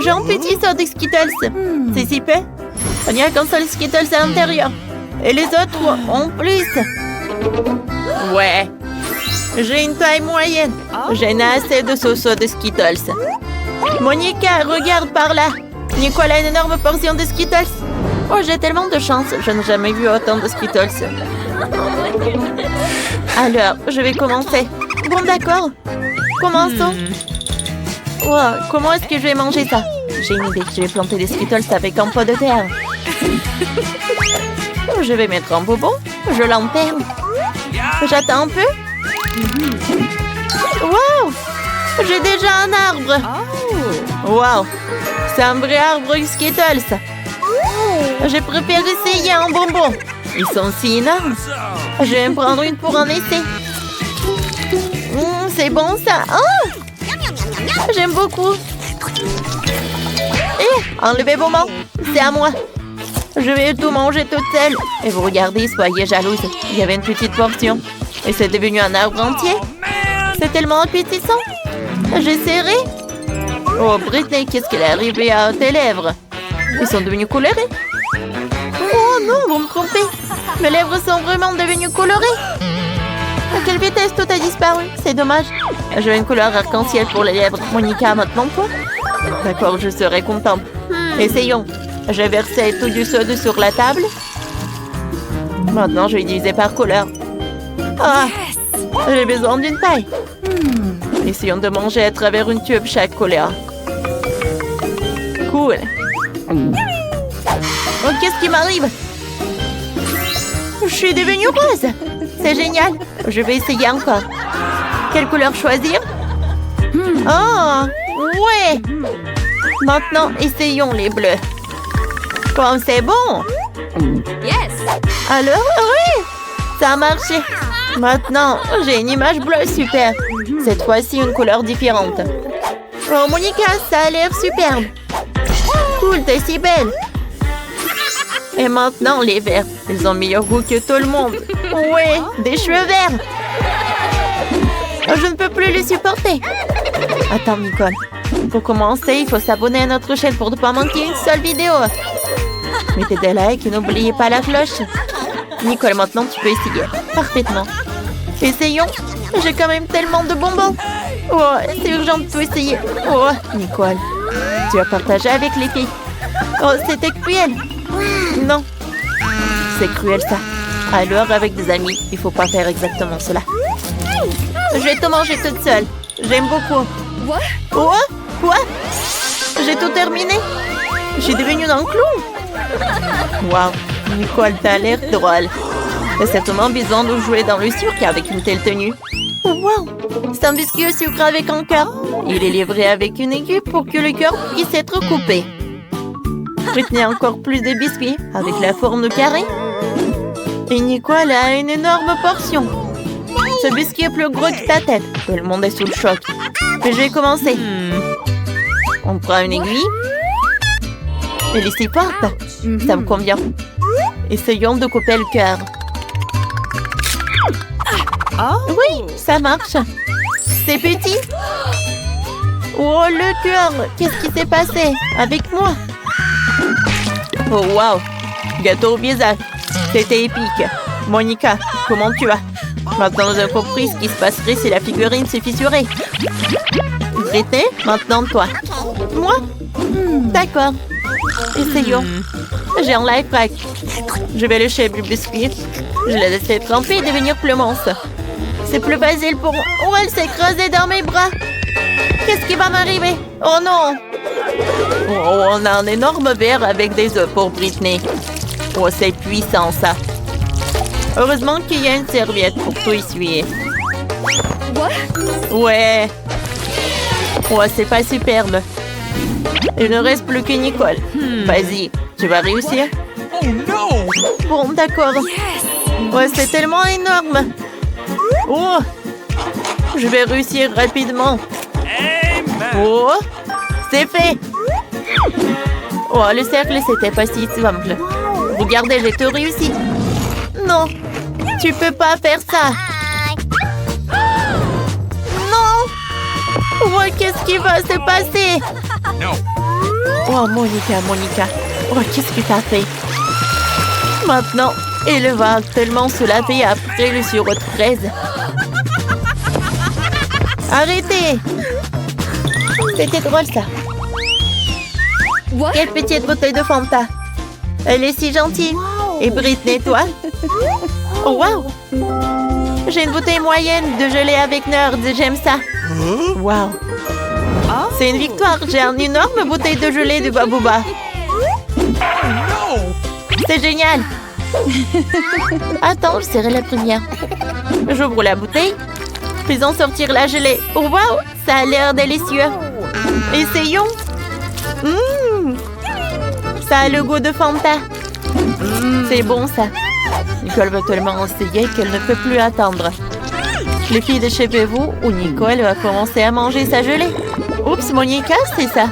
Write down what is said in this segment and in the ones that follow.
J'ai un petit saut de Skittles. C'est super. Il n'y a qu'un seul Skittles à l'intérieur. Et les autres en plus. Ouais. J'ai une taille moyenne. J'ai assez de sauce de Skittles. Monica, regarde par là. Nicole a une énorme portion de Skittles. Oh, j'ai tellement de chance. Je n'ai jamais vu autant de Skittles. Alors, je vais commencer. Bon, d'accord. Commençons. Wow, comment est-ce que je vais manger ça? J'ai une idée. Je vais planter des Skittles avec un pot de terre. Je vais mettre un bonbon. Je l'enterre. J'attends un peu. Wow! J'ai déjà un arbre. Wow! C'est un vrai arbre Skittles. Je préfère essayer un bonbon. Ils sont si énormes. Je vais me prendre une pour un essai. C'est bon ça. Oh! J'aime beaucoup. Enlevez vos mains. C'est à moi. Je vais tout manger toute seule. Et vous regardez, soyez jalouse. Il y avait une petite portion. Et c'est devenu un arbre entier. C'est tellement appétissant. J'essaierai. Oh, Britney, qu'est-ce qu'elle est arrivée à tes lèvres? Ils sont devenus colorés. Oh non, vous me trompez. Mes lèvres sont vraiment devenues colorées. À quelle vitesse tout a disparu? C'est dommage. Je veux une couleur arc-en-ciel pour les lèvres. Monica, maintenant toi? D'accord, je serai contente. Essayons. Je vais verser tout du soda sur la table. Maintenant, je vais diviser par couleur. Ah, j'ai besoin d'une taille. Essayons de manger à travers une tube chaque couleur. Cool. Oh, qu'est-ce qui m'arrive? Je suis devenue rose. C'est génial. Je vais essayer encore. Quelle couleur choisir? Oh, ouais. Maintenant, essayons les bleus. Comme c'est bon. Yes. Alors, oui, ça a marché. Maintenant, j'ai une image bleue super. Cette fois-ci, une couleur différente. Oh, Monica, ça a l'air superbe. Cool, t'es si belle. Et maintenant, les verts. Ils ont meilleur goût que tout le monde. Ouais, des cheveux verts. Je ne peux plus les supporter. Attends, Nicole. Pour commencer, il faut s'abonner à notre chaîne pour ne pas manquer une seule vidéo. Mettez des likes et n'oubliez pas la cloche. Nicole, maintenant, tu peux essayer. Parfaitement. Essayons. J'ai quand même tellement de bonbons. Oh, c'est urgent de tout essayer. Oh, Nicole, tu as partagé avec les filles. Oh, c'était cruel. Non. C'est cruel, ça. Alors, avec des amis, il faut pas faire exactement cela. Je vais tout manger toute seule. J'aime beaucoup. Oh, quoi? J'ai tout terminé. Je suis devenue un clown. Waouh, Nicole, t'as l'air drôle. T'as certainement besoin de jouer dans le cirque avec une telle tenue. Waouh, c'est un biscuit au sucre avec un cœur. Il est livré avec une aiguille pour que le cœur puisse être coupé. Britney a encore plus de biscuits avec la forme de carré. Et Nicole a une énorme portion. Ce biscuit est plus gros que ta tête. Tout le monde est sous le choc. Mais je vais commencer. On prend une aiguille. Elle est si forte. Ça me convient. Essayons de couper le cœur. Oui, ça marche. C'est petit. Oh, le cœur. Qu'est-ce qui s'est passé avec moi? Oh, wow. Gâteau au visage. C'était épique. Monica, comment tu vas? Maintenant, nous avons compris ce qui se passerait si la figurine se fissurait. Britney, maintenant toi. Moi? D'accord. Essayons. J'ai un life hack. Je vais lécher le biscuit. Je l'ai laissé tremper et devenir plus monstre. C'est plus facile pour moi. Oh, elle s'est écrasée dans mes bras. Qu'est-ce qui va m'arriver? Oh non! Oh, on a un énorme verre avec des œufs pour Britney. Oh, c'est puissant ça. Heureusement qu'il y a une serviette pour tout essuyer. Ouais. Oh, c'est pas superbe. Il ne reste plus que Nicole. Vas-y, tu vas réussir. Bon, d'accord. Ouais, c'est tellement énorme. Oh, je vais réussir rapidement. Oh, c'est fait. Oh, le cercle, c'était pas si simple. Regardez, j'ai tout réussi. Non, tu peux pas faire ça. Non. Oh, qu'est-ce qui va se passer? Oh, Monica. Oh, qu'est-ce que t'as fait? Maintenant, elle va tellement se laver après le sirop de fraise. Arrêtez! C'était drôle, ça. Quelle petite bouteille de Fanta. Elle est si gentille. Et Britney, toi? Oh, wow! J'ai une bouteille moyenne de gelée avec Nerd. J'aime ça. Wow! C'est une victoire. J'ai une énorme bouteille de gelée de Babouba. C'est génial! Attends, je serai la première. J'ouvre la bouteille. Faisons sortir la gelée. Oh, wow! Ça a l'air délicieux. Essayons. Ça a le goût de Fanta. C'est bon, ça. Nicole veut tellement essayer qu'elle ne peut plus attendre. Les filles de chez vous où Nicole va commencer à manger sa gelée. Oups, Monica, c'est ça.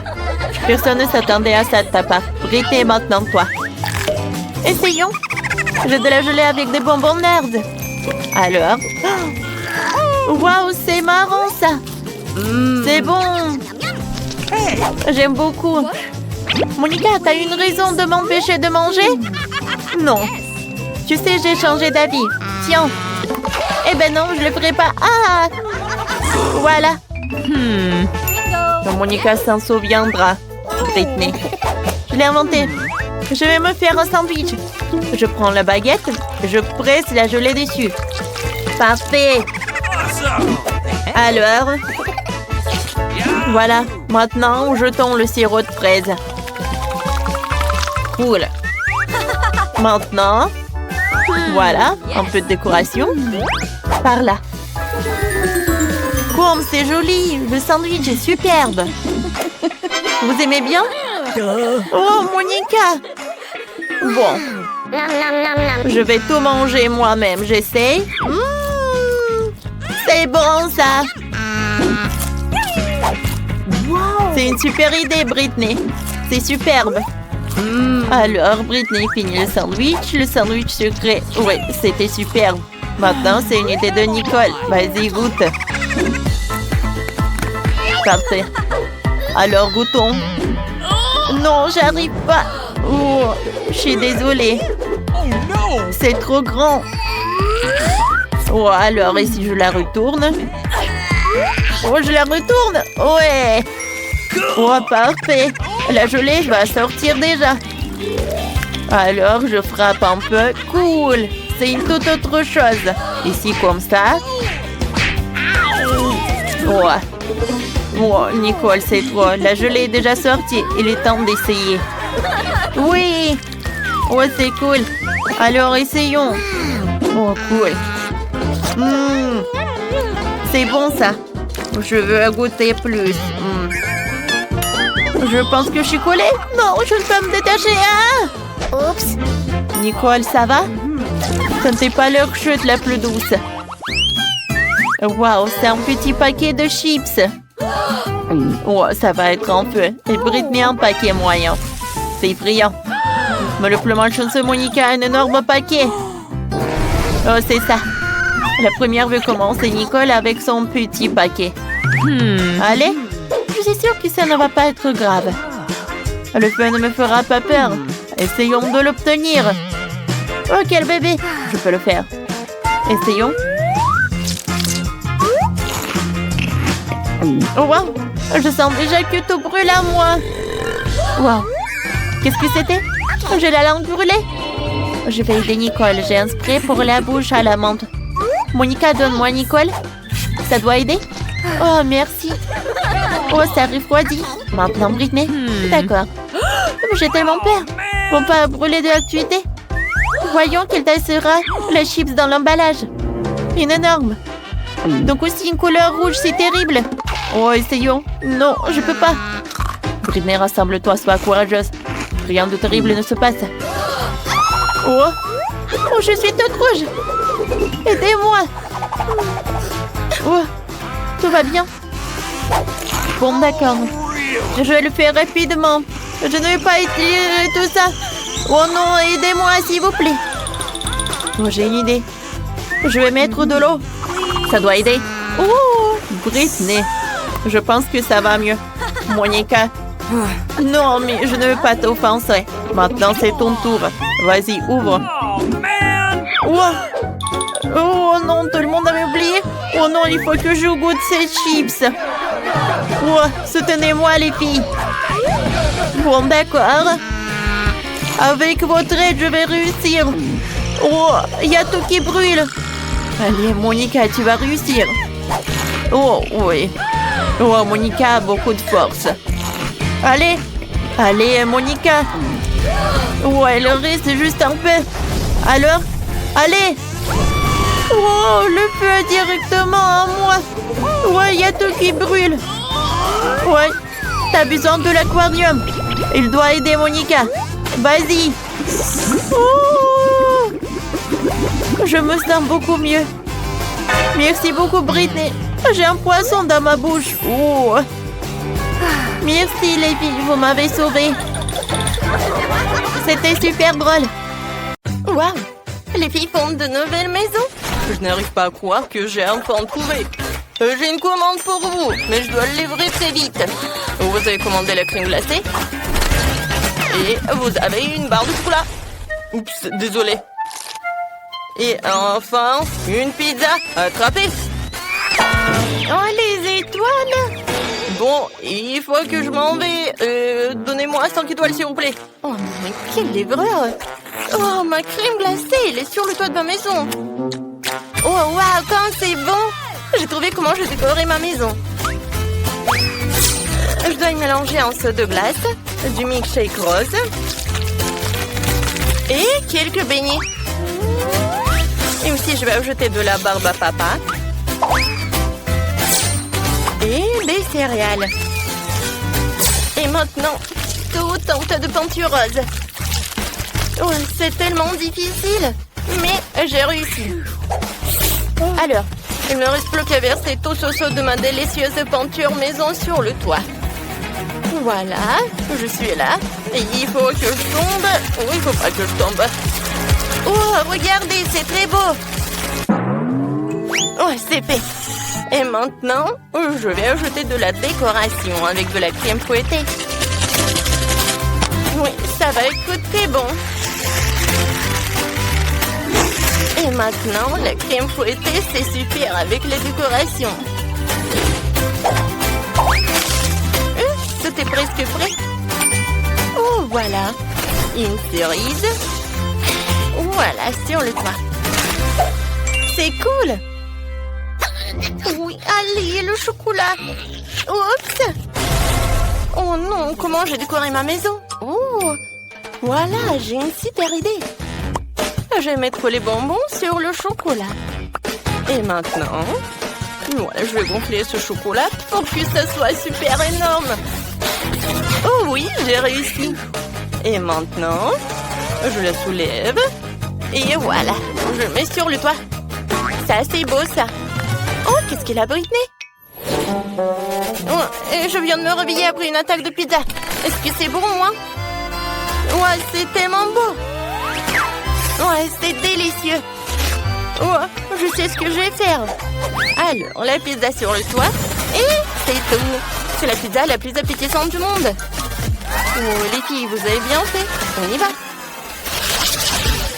Personne ne s'attendait à ça de ta part. Britney, maintenant toi. Essayons. J'ai de la gelée avec des bonbons Nerd. Alors? Waouh, c'est marrant, ça. C'est bon. J'aime beaucoup. Monica, t'as une raison de m'empêcher de manger? Non. Tu sais, j'ai changé d'avis. Tiens. Eh ben non, je le ferai pas. Ah! Voilà. Monica s'en souviendra. Britney. Je l'ai inventé. Je vais me faire un sandwich. Je prends la baguette. Je presse la gelée dessus. Parfait. Alors? Voilà. Maintenant, jetons le sirop de fraise. Cool. Maintenant, voilà, un peu de décoration. Par là. Comme c'est joli. Le sandwich est superbe. Vous aimez bien? Oh, Monica. Bon. Je vais tout manger moi-même. J'essaie. C'est bon, ça. C'est une super idée, Britney. C'est superbe. Alors, Britney finit le sandwich sucré. Oui, c'était superbe. Maintenant, c'est une idée de Nicole. Vas-y, goûte. Parfait. Alors, goûtons. Non, j'arrive pas. Oh, je suis désolée. C'est trop grand. Oh, alors, et si je la retourne? Oh, je la retourne. Ouais. Oh, parfait. La gelée va sortir déjà. Alors, je frappe un peu. Cool. C'est une toute autre chose. Ici, comme ça. Ouais. Oh, Nicole, c'est toi. La gelée est déjà sortie. Il est temps d'essayer. Oui. Ouais, c'est cool. Alors, essayons. Oh, cool. C'est bon, ça. Je veux goûter plus. Je pense que je suis collée. Non, je ne peux me détacher. Ah! Oups. Nicole, ça va? Ce n'était pas leur chute la plus douce. Waouh, c'est un petit paquet de chips. Oh, ça va être un peu. Et Britney, un paquet moyen. C'est brillant. Mais le plus malchanceux, Monica, a un énorme paquet. Oh, c'est ça. La première veut commencer Nicole avec son petit paquet. Allez. Je suis sûre que ça ne va pas être grave. Le feu ne me fera pas peur. Essayons de l'obtenir. Oh, quel bébé. Je peux le faire. Essayons. Oh, wow. Je sens déjà que tout brûle à moi. Wow. Qu'est-ce que c'était? J'ai la langue brûlée. Je vais aider Nicole. J'ai un spray pour la bouche à la menthe. Monica, donne-moi Nicole. Ça doit aider? Oh, merci. Oh, ça refroidit. Maintenant, Britney. D'accord. J'ai tellement peur. Bon, pas brûler de l'actualité. Voyons quelle taille sera la chips dans l'emballage. Une énorme. Donc aussi une couleur rouge, c'est terrible. Oh, essayons. Non, je peux pas. Britney, rassemble-toi, sois courageuse. Rien de terrible ne se passe. Oh, oh, je suis toute rouge. Aidez-moi. Oh, tout va bien. Bon, d'accord. Je vais le faire rapidement. Je ne vais pas étirer tout ça. Oh non, aidez-moi, s'il vous plaît. Oh, j'ai une idée. Je vais mettre de l'eau. Ça doit aider. Oh, Britney. Je pense que ça va mieux. Monica, Non, mais je ne veux pas t'offenser. Maintenant, c'est ton tour. Vas-y, ouvre. Oh non, tout le monde avait oublié. Oh non, il faut que je goûte ces chips. Soutenez-moi, les filles. Bon, d'accord. Avec votre aide, je vais réussir. Oh, il y a tout qui brûle. Allez, Monica, tu vas réussir. Oh, oui. Oh, Monica a beaucoup de force. Allez, Monica. Ouais, le reste juste un peu. Alors, allez. Oh, le feu est directement à moi. Ouais, il y a tout qui brûle. Ouais, t'as besoin de l'aquarium. Il doit aider Monica. Vas-y. Oh, je me sens beaucoup mieux. Merci beaucoup, Britney. J'ai un poisson dans ma bouche. Oh. Merci, les filles, vous m'avez sauvée. C'était super drôle. Waouh, les filles font de nouvelles maisons. Je n'arrive pas à croire que j'ai enfin trouvé. J'ai une commande pour vous, mais je dois le livrer très vite. Vous avez commandé la crème glacée. Et vous avez une barre de chocolat. Oups, désolé. Et enfin, une pizza attrapée. Oh, les étoiles! Bon, il faut que je m'en vais. Donnez-moi 5 étoiles, s'il vous plaît. Oh, mais quel livreur! Oh, ma crème glacée, elle est sur le toit de ma maison. Oh, waouh, quand c'est bon! J'ai trouvé comment je décorais ma maison. Je dois y mélanger un seau de glace, du milkshake rose et quelques beignets. Et aussi, je vais ajouter de la barbe à papa. Et des céréales. Et maintenant, tout un tas de peinture rose. Oh, c'est tellement difficile. Mais j'ai réussi. Alors, il ne me reste plus qu'à verser tout ce seau de ma délicieuse peinture maison sur le toit. Voilà, je suis là. Et il faut que je tombe. Oh, il ne faut pas que je tombe. Oh, regardez, c'est très beau. Oh, c'est fait. Et maintenant, je vais ajouter de la décoration avec de la crème fouettée. Oui, ça va être très bon. Et maintenant, la crème fouettée, c'est super avec les décorations. Tout est presque prêt. Oh, voilà. Une cerise. Voilà, sur le toit. C'est cool. Oui, allez, le chocolat. Oups. Oh non, comment j'ai décoré ma maison? Oh, voilà, j'ai une super idée. Je vais mettre les bonbons sur le chocolat. Et maintenant, voilà, je vais gonfler ce chocolat pour que ça soit super énorme. Oh oui, j'ai réussi. Et maintenant, je la soulève. Et voilà, je le mets sur le toit. C'est assez beau, ça. Oh, qu'est-ce qu'il a, Britney? Oh, et je viens de me réveiller après une attaque de pizza. Est-ce que c'est bon, moi? Ouais, c'est tellement beau. Ouais, c'est délicieux. Oh, je sais ce que je vais faire. Alors, la pizza sur le toit. Et c'est tout. C'est la pizza la plus appétissante du monde. Oh, les filles, vous avez bien fait. On y va.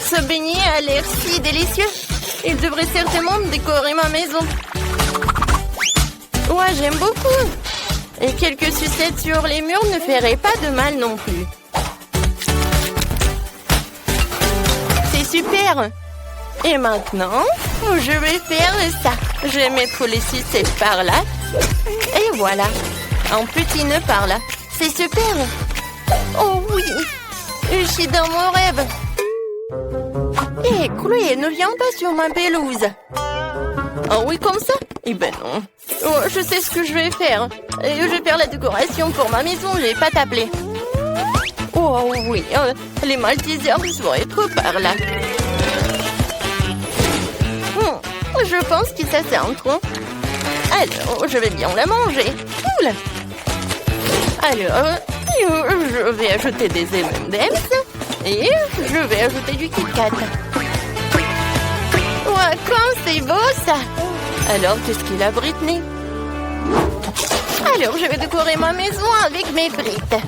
Ce beignet a l'air si délicieux. Il devrait certainement décorer ma maison. Ouais, j'aime beaucoup. Et quelques sucettes sur les murs ne feraient pas de mal non plus. C'est super. Et maintenant, je vais faire ça. Je vais mettre les sucettes par là. Et voilà. Un petit nœud par là. C'est super. Oh oui. Je suis dans mon rêve. Hé, Chloé, ne viens pas sur ma pelouse. Oh oui, comme ça? Eh ben non. Oh, je sais ce que je vais faire. Je vais faire la décoration pour ma maison, je vais pas t'appeler. Oh oui, les Maltesers vont être par là. Je pense que ça c'est un tronc. Alors, je vais bien la manger. Cool. Alors, je vais ajouter des M&M's et je vais ajouter du Kit Kat. Ouais, quand c'est beau ça. Alors, qu'est-ce qu'il a, Britney? Alors, je vais décorer ma maison avec mes briques.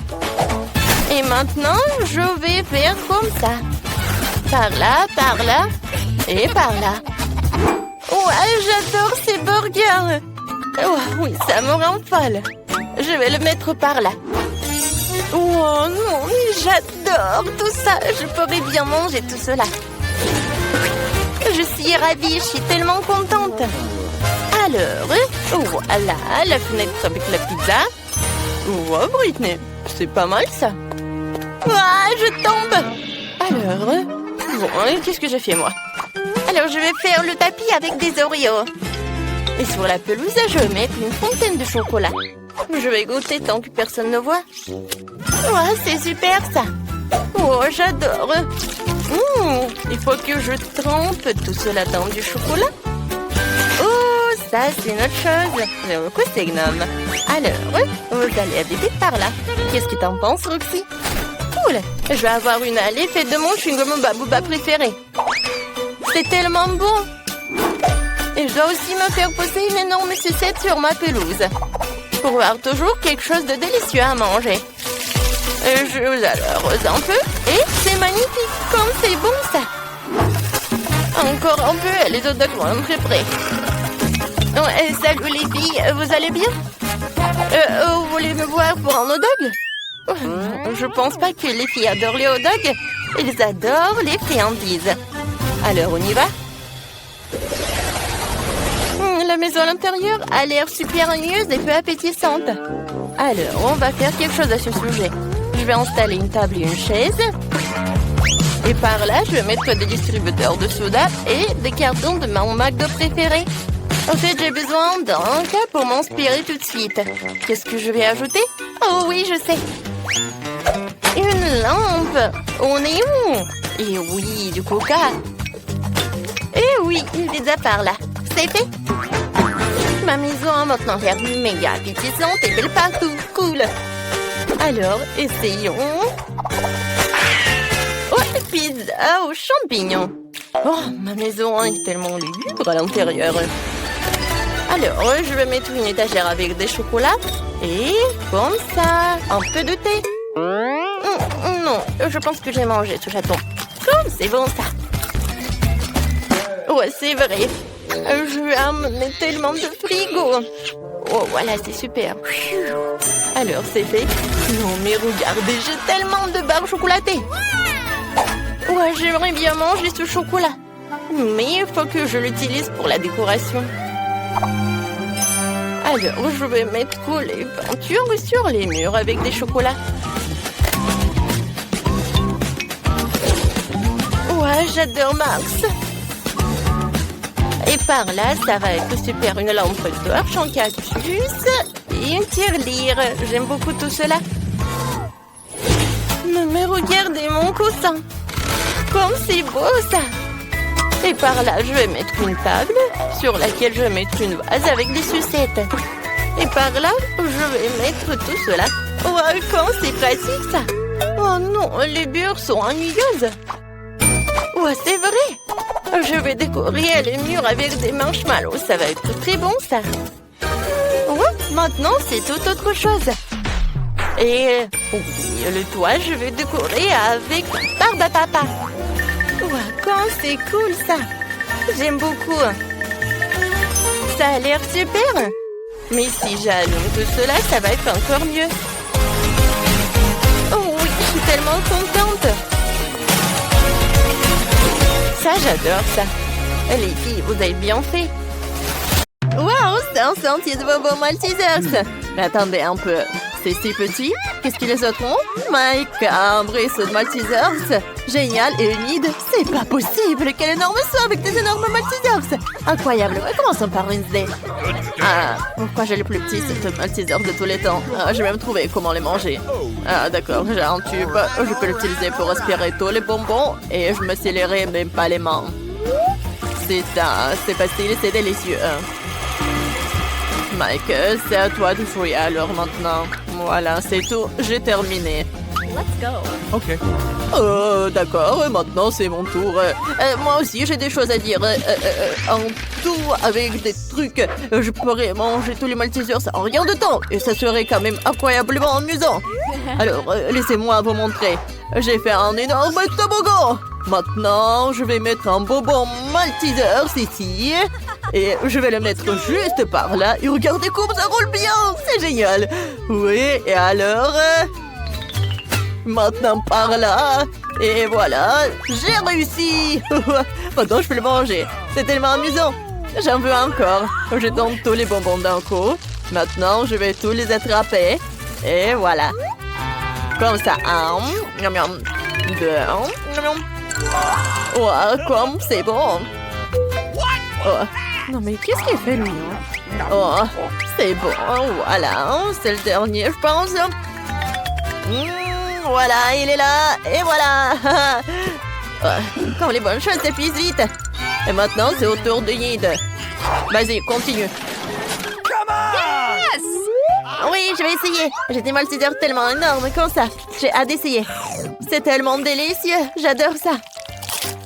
Et maintenant, je vais faire comme ça. Par là, et par là. Ouais, j'adore ces burgers. Oh, oui, ça me rend folle. Je vais le mettre par là. Oh non, mais j'adore tout ça. Je pourrais bien manger tout cela. Je suis ravie, je suis tellement contente. Alors, voilà, la fenêtre avec la pizza. Oh, Britney, c'est pas mal ça. Ah, je tombe. Alors, bon, qu'est-ce que j'ai fait moi? Alors, je vais faire le tapis avec des Oreos. Et sur la pelouse, je vais mettre une fontaine de chocolat. Je vais goûter tant que personne ne voit. Oh, c'est super ça. Oh, j'adore. Il faut que je trempe tout cela dans du chocolat. Oh, ça, c'est une autre chose. J'aime beaucoup ces gnomes. Alors, vous allez habiter par là. Qu'est-ce que t'en penses, Roxy? Cool. Je vais avoir une allée faite de mon chewing-gum Babouba préféré. C'est tellement bon. Et je dois aussi me faire poser une énorme sucette sur ma pelouse. Pour avoir toujours quelque chose de délicieux à manger. Je vous arrose un peu. Et c'est magnifique. Comme c'est bon ça. Encore un peu. Les hot dogs vont être prêts. Salut les filles. Vous allez bien? Vous voulez me voir pour un hot dog? Je pense pas que les filles adorent les hot dogs. Ils adorent les friandises. Alors on y va? La maison à l'intérieur a l'air super ennuyeuse et peu appétissante. Alors, on va faire quelque chose à ce sujet. Je vais installer une table et une chaise. Et par là, je vais mettre des distributeurs de soda et des cartons de mon McDo préféré. En fait, j'ai besoin d'un cas pour m'inspirer tout de suite. Qu'est-ce que je vais ajouter? Oh oui, je sais. Une lampe au néon. Et oui, du coca. Et oui, une pizza par là. C'est fait. Ma maison a maintenant l'air méga appétissante et belle partout. Cool. Alors, essayons. Oh, pizza aux champignons. Oh, ma maison est tellement lugubre à l'intérieur. Alors, je vais mettre une étagère avec des chocolats. Et comme ça, un peu de thé. Non, je pense que j'ai mangé ce chaton. Comme c'est bon ça. Ouais, c'est vrai. Je vais amener tellement de frigo. Oh, voilà, c'est super. Alors, c'est fait. Non, mais regardez, j'ai tellement de barres chocolatées. Ouais, j'aimerais bien manger ce chocolat. Mais il faut que je l'utilise pour la décoration. Alors, je vais mettre les peintures sur les murs avec des chocolats. Ouais, j'adore Max. Et par là, ça va être super. Une lampe torche en cactus et une tirelire. J'aime beaucoup tout cela. Mais regardez mon coussin. Comme c'est beau ça. Et par là, je vais mettre une table sur laquelle je vais mettre une vase avec des sucettes. Et par là, je vais mettre tout cela. Oh, comme c'est pratique ça. Oh non, les murs sont ennuyeuses. Ouais, c'est vrai. Je vais décorer les murs avec des marshmallows. Ça va être très bon, ça. Ouais, maintenant, c'est tout autre chose. Et le toit, je vais décorer avec Barbapapa. Ouais, quand c'est cool, ça. J'aime beaucoup. Ça a l'air super. Mais si j'allume tout cela, ça va être encore mieux. Oh oui, je suis tellement contente. Ça, j'adore ça. Les filles, vous avez bien fait. Waouh, c'est un sentier de bonbons Maltesers. Mais attendez un peu. C'est si petit. Qu'est-ce qu'ils les autres ont? My God, ceux de Maltesers. Génial et humide. C'est pas possible. Quel énorme saut avec des énormes Maltesers. Incroyable. Commençons par Wednesday. Ah, pourquoi j'ai le plus petit cette Maltesers de tous les temps? Je vais même trouver comment les manger. Ah, d'accord, j'ai un tube. Je peux l'utiliser pour aspirer tous les bonbons et je me scillerai même pas les mains. C'est facile, c'est délicieux. Mike, c'est à toi de jouer alors maintenant. Voilà, c'est tout, j'ai terminé. OK. D'accord, maintenant c'est mon tour. Moi aussi j'ai des choses à dire. En tout, avec des trucs, je pourrais manger tous les Maltesers en rien de temps. Et ça serait quand même incroyablement amusant. Alors, laissez-moi vous montrer. J'ai fait un énorme toboggan. Maintenant, je vais mettre un bonbon Maltesers ici. Et je vais le mettre juste par là. Et regardez comme ça roule bien. C'est génial. Oui, et alors... maintenant par là. Et voilà, j'ai réussi. Maintenant, je peux le manger. C'est tellement amusant. J'en veux encore. Je donne tous les bonbons d'un coup. Maintenant, je vais tous les attraper. Et voilà. Comme ça. Un, miam, miam. Deux, miam, miam. Oh, comme c'est bon. Oh. Non, mais qu'est-ce qu'il fait, lui? Oh, c'est bon. Voilà, c'est le dernier, je pense. Voilà, il est là. Et voilà. Comme les bonnes choses s'épuisent vite. Et maintenant, c'est au tour de Yid. Vas-y, continue. Yes! Oui, je vais essayer. J'ai des Maltesers tellement énormes comme ça. J'ai hâte d'essayer. C'est tellement délicieux. J'adore ça.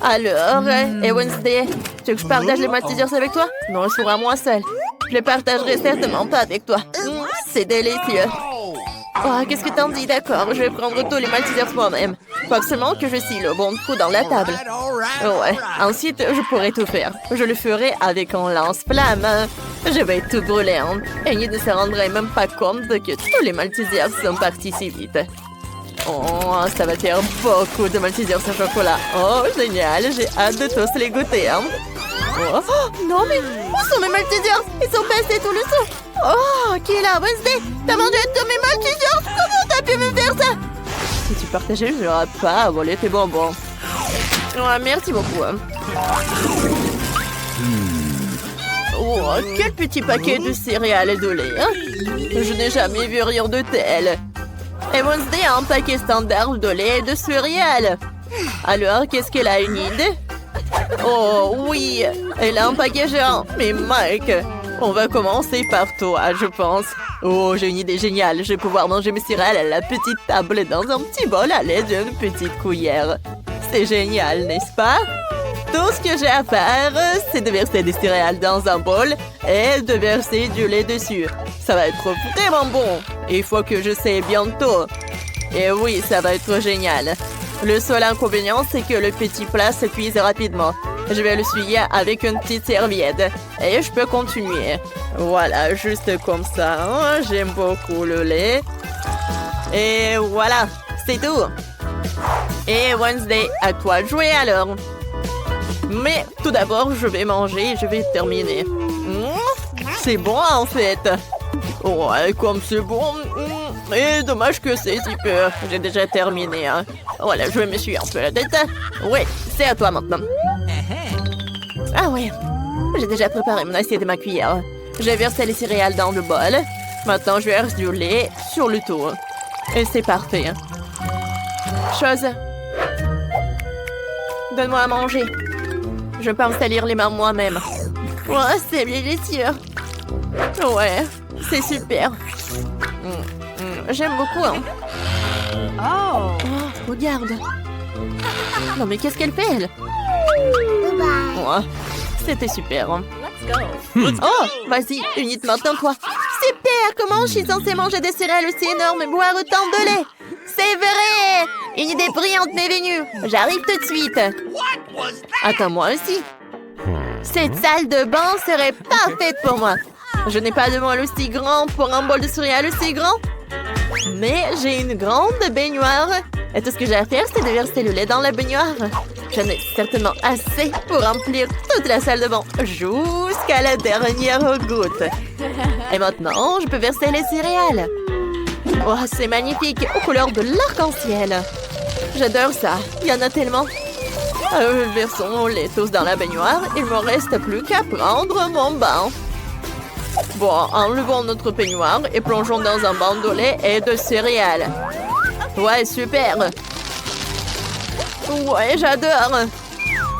Alors, et Wednesday, tu veux que je partage les Maltesers avec toi? Non, il sera moi seul. Je les partagerai certainement pas avec toi. C'est délicieux. Oh, qu'est-ce que t'en dis? D'accord, je vais prendre tous les Maltesers moi-même. Faut absolument que je scie le bon coup dans la table. Ouais, ensuite, je pourrai tout faire. Je le ferai avec un lance-flamme. Je vais tout brûler. Hein. Et il ne se rendrait même pas compte que tous les Maltesers sont partis si vite. Oh, ça va faire beaucoup de Maltesers au chocolat. Oh, génial, j'ai hâte de tous les goûter. Hein. Oh, non, mais où sont mes Maltesers? Ils sont passés tout le sang. Oh, qui est là? Wednesday, t'as mangé tous mes Maltesers? Comment t'as pu me faire ça? Si tu partageais, je n'aurais pas volé tes bonbons. Oh, merci beaucoup. Oh, quel petit paquet de céréales et de lait. Hein? Je n'ai jamais vu rien de tel. Et Wednesday a un paquet standard de lait et de céréales. Alors, qu'est-ce qu'elle a, une idée? Oh, oui, elle a un paquet géant. Mais Mike, on va commencer par toi, je pense. Oh, j'ai une idée géniale. Je vais pouvoir manger mes céréales à la petite table dans un petit bol à l'aide d'une petite cuillère. C'est génial, n'est-ce pas? Tout ce que j'ai à faire, c'est de verser des céréales dans un bol et de verser du lait dessus. Ça va être vraiment bon. Il faut que je sais bientôt. Et oui, ça va être génial. Le seul inconvénient, c'est que le petit plat se cuise rapidement. Je vais le essuyer avec une petite serviette. Et je peux continuer. Voilà, juste comme ça. J'aime beaucoup le lait. Et voilà, c'est tout. Et Wednesday, à toi de jouer alors. Mais tout d'abord, je vais manger et je vais terminer. C'est bon en fait. Ouais, comme c'est bon. Et dommage que c'est si peu. J'ai déjà terminé. Hein. Voilà, je vais m'essuyer un peu la tête. Ouais, c'est à toi maintenant. Ah ouais, j'ai déjà préparé mon assiette et ma cuillère. J'ai versé les céréales dans le bol. Maintenant, je verse du lait sur le tour. Et c'est parfait. Chose. Donne-moi à manger. Je peux me salir les mains moi-même. Ouais, c'est délicieux. Ouais, c'est super. J'aime beaucoup. Hein. Oh, regarde. Non, mais qu'est-ce qu'elle fait, elle? Ouais, c'était super. Hein. Oh, vas-y, unite maintenant, toi. Super, comment je suis censée manger des céréales aussi énormes et boire autant de lait? C'est vrai! Une idée brillante m'est venue. J'arrive tout de suite. Attends, moi aussi. Cette salle de bain serait parfaite pour moi. Je n'ai pas de bol aussi grand pour un bol de céréales aussi grand. Mais j'ai une grande baignoire. Et tout ce que j'ai à faire, c'est de verser le lait dans la baignoire. J'en ai certainement assez pour remplir toute la salle de bain jusqu'à la dernière goutte. Et maintenant, je peux verser les céréales. Oh, c'est magnifique, aux couleurs de l'arc-en-ciel. J'adore ça, il y en a tellement. Versons les tous dans la baignoire. Il ne me reste plus qu'à prendre mon bain. Bon, enlevons notre peignoir et plongeons dans un bain de lait et de céréales. Ouais, super. Ouais, j'adore.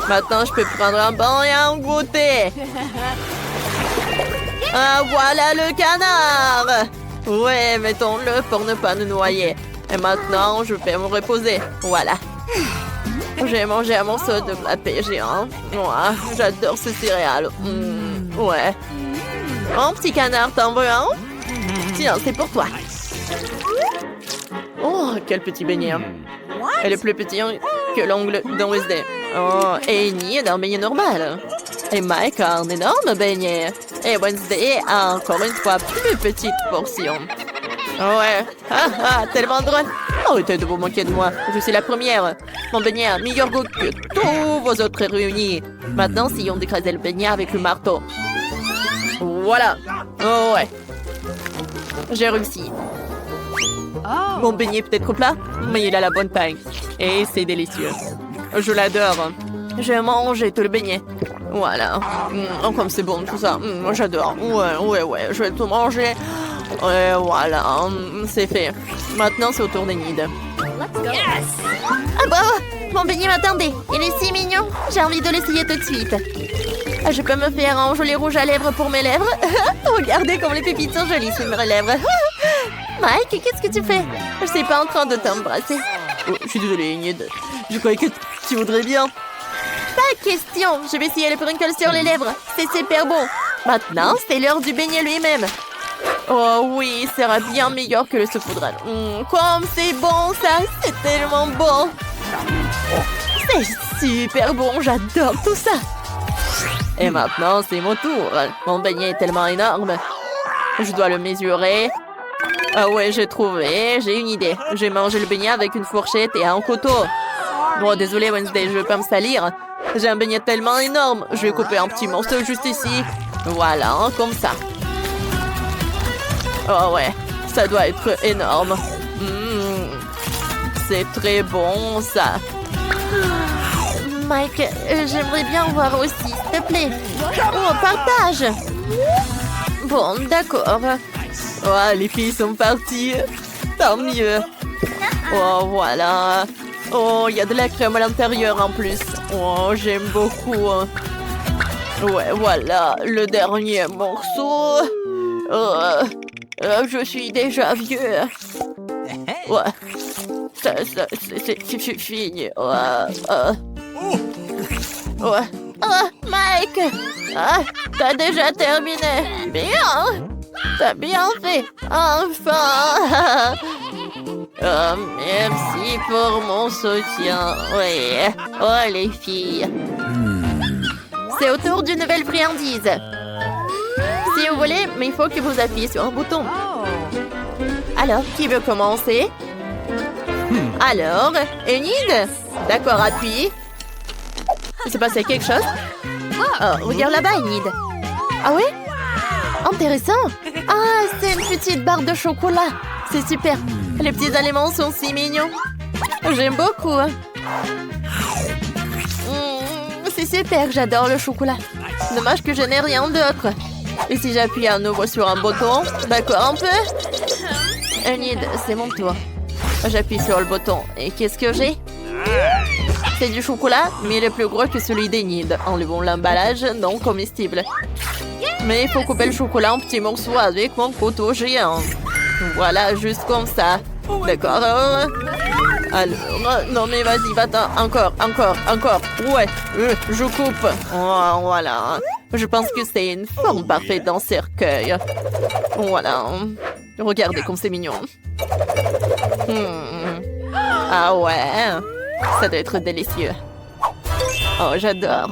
Maintenant, je peux prendre un bain et un goûter. Ah, voilà le canard. Ouais, mettons-le pour ne pas nous noyer. Et maintenant, je vais me reposer. Voilà. J'ai mangé un morceau de pâté géant. Ouais, j'adore ce céréal. Ouais. Un petit canard, t'en veux un? Tiens, c'est pour toi. Oh, quel petit beignet. Elle est plus petit que l'ongle de Wednesday. Oh, et Amy a un beignet normal. Et Mike a un énorme beignet. Et Wednesday a encore une fois plus petite portion. Ouais, tellement drôle. Arrêtez de vous moquer de moi. Je suis la première. Mon beignet a meilleur goût que tous vos autres réunis. Maintenant, si on d'écraser le beignet avec le marteau. Voilà. Oh ouais. J'ai réussi. Mon beignet peut-être plat, mais il a la bonne taille. Et c'est délicieux. Je l'adore. Je vais manger tout le beignet. Voilà. Oh, comme c'est bon tout ça. J'adore. Ouais. Je vais tout manger. Et voilà. C'est fait. Maintenant, c'est au tour d'Enid. Yes! Ah bah! Mon beignet m'attendait. Il est si mignon. J'ai envie de l'essayer tout de suite. Je peux me faire un joli rouge à lèvres pour mes lèvres. Regardez comme les pépites sont jolies sur mes lèvres. Mike, qu'est-ce que tu fais? Je suis pas en train de t'embrasser. Oh, je suis désolée, Enid. Je croyais que tu voudrais bien. Pas question. Je vais essayer le sprinkle sur les lèvres. C'est super bon. Maintenant, c'est l'heure du beignet lui-même. Oh oui, il sera bien meilleur que le saupoudrage. Comme c'est bon ça. C'est tellement bon. C'est super bon. J'adore tout ça. Et maintenant, c'est mon tour. Mon beignet est tellement énorme. Je dois le mesurer. Ah ouais, j'ai trouvé. J'ai une idée. Je vais manger le beignet avec une fourchette et un couteau. Bon, désolé Wednesday, je vais pas me salir. J'ai un beignet tellement énorme. Je vais couper un petit morceau juste ici. Voilà, comme ça. Oh ouais, ça doit être énorme. C'est très bon, ça. Mike, j'aimerais bien voir aussi, s'il te plaît. Oh, partage. Bon, d'accord. Oh, les filles sont parties. Tant mieux. Oh, voilà. Oh, il y a de la crème à l'intérieur en plus. Oh, j'aime beaucoup. Ouais, voilà, le dernier morceau. Je suis déjà vieux. Ouais. C'est fini. Ouais. Oh, Mike! T'as déjà terminé. Bien! T'as bien fait. Enfin! Oh, merci pour mon soutien. Oui. Oh, les filles. C'est au tour d'une nouvelle friandise. Si vous voulez, mais il faut que vous appuyez sur un bouton. Alors, qui veut commencer? Alors, Enid? D'accord, appuie. Il s'est passé quelque chose? Oh, regarde là-bas, Enid. Ah oui? Intéressant. Ah, c'est une petite barre de chocolat. C'est super. Les petits aliments sont si mignons. J'aime beaucoup. C'est super, j'adore le chocolat. Dommage que je n'ai rien d'autre. Et si j'appuie à nouveau sur un bouton? D'accord, un peu? Enid, c'est mon tour. J'appuie sur le bouton. Et qu'est-ce que j'ai? C'est du chocolat, mais il est plus gros que celui d'Enid. Enlevons l'emballage non comestible. Mais il faut couper le chocolat en petits morceaux avec mon couteau géant. Voilà, juste comme ça. D'accord. Alors, non mais vas-y, va-t'en. Encore. Ouais, je coupe. Oh, voilà. Je pense que c'est une forme parfaite d'un cercueil. Voilà. Regardez comme c'est mignon. Ah ouais. Ça doit être délicieux. Oh, j'adore.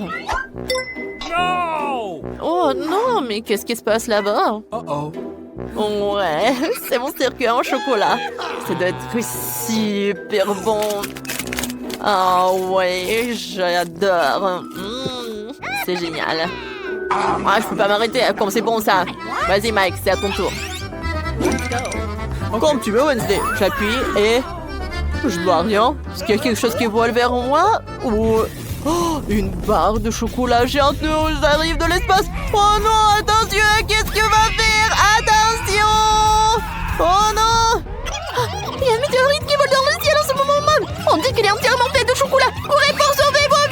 Oh non, mais qu'est-ce qui se passe là-bas? Ouais, c'est mon cercueil en chocolat. Ça doit être super bon. Ah ouais, j'adore. C'est génial. Ah, je peux pas m'arrêter, comme c'est bon ça. Vas-y Mike, c'est à ton tour. Comme tu veux Wednesday. J'appuie et... Je vois rien. Est-ce qu'il y a quelque chose qui vole vers moi? Ou... Oh, une barre de chocolat géante nous arrive de l'espace. Oh non, attention, qu'est-ce que va faire? Attention! Oh non! Il y a un météorite qui vole dans le ciel en ce moment même. On dit qu'il est entièrement fait de chocolat. Courez pour sauver vos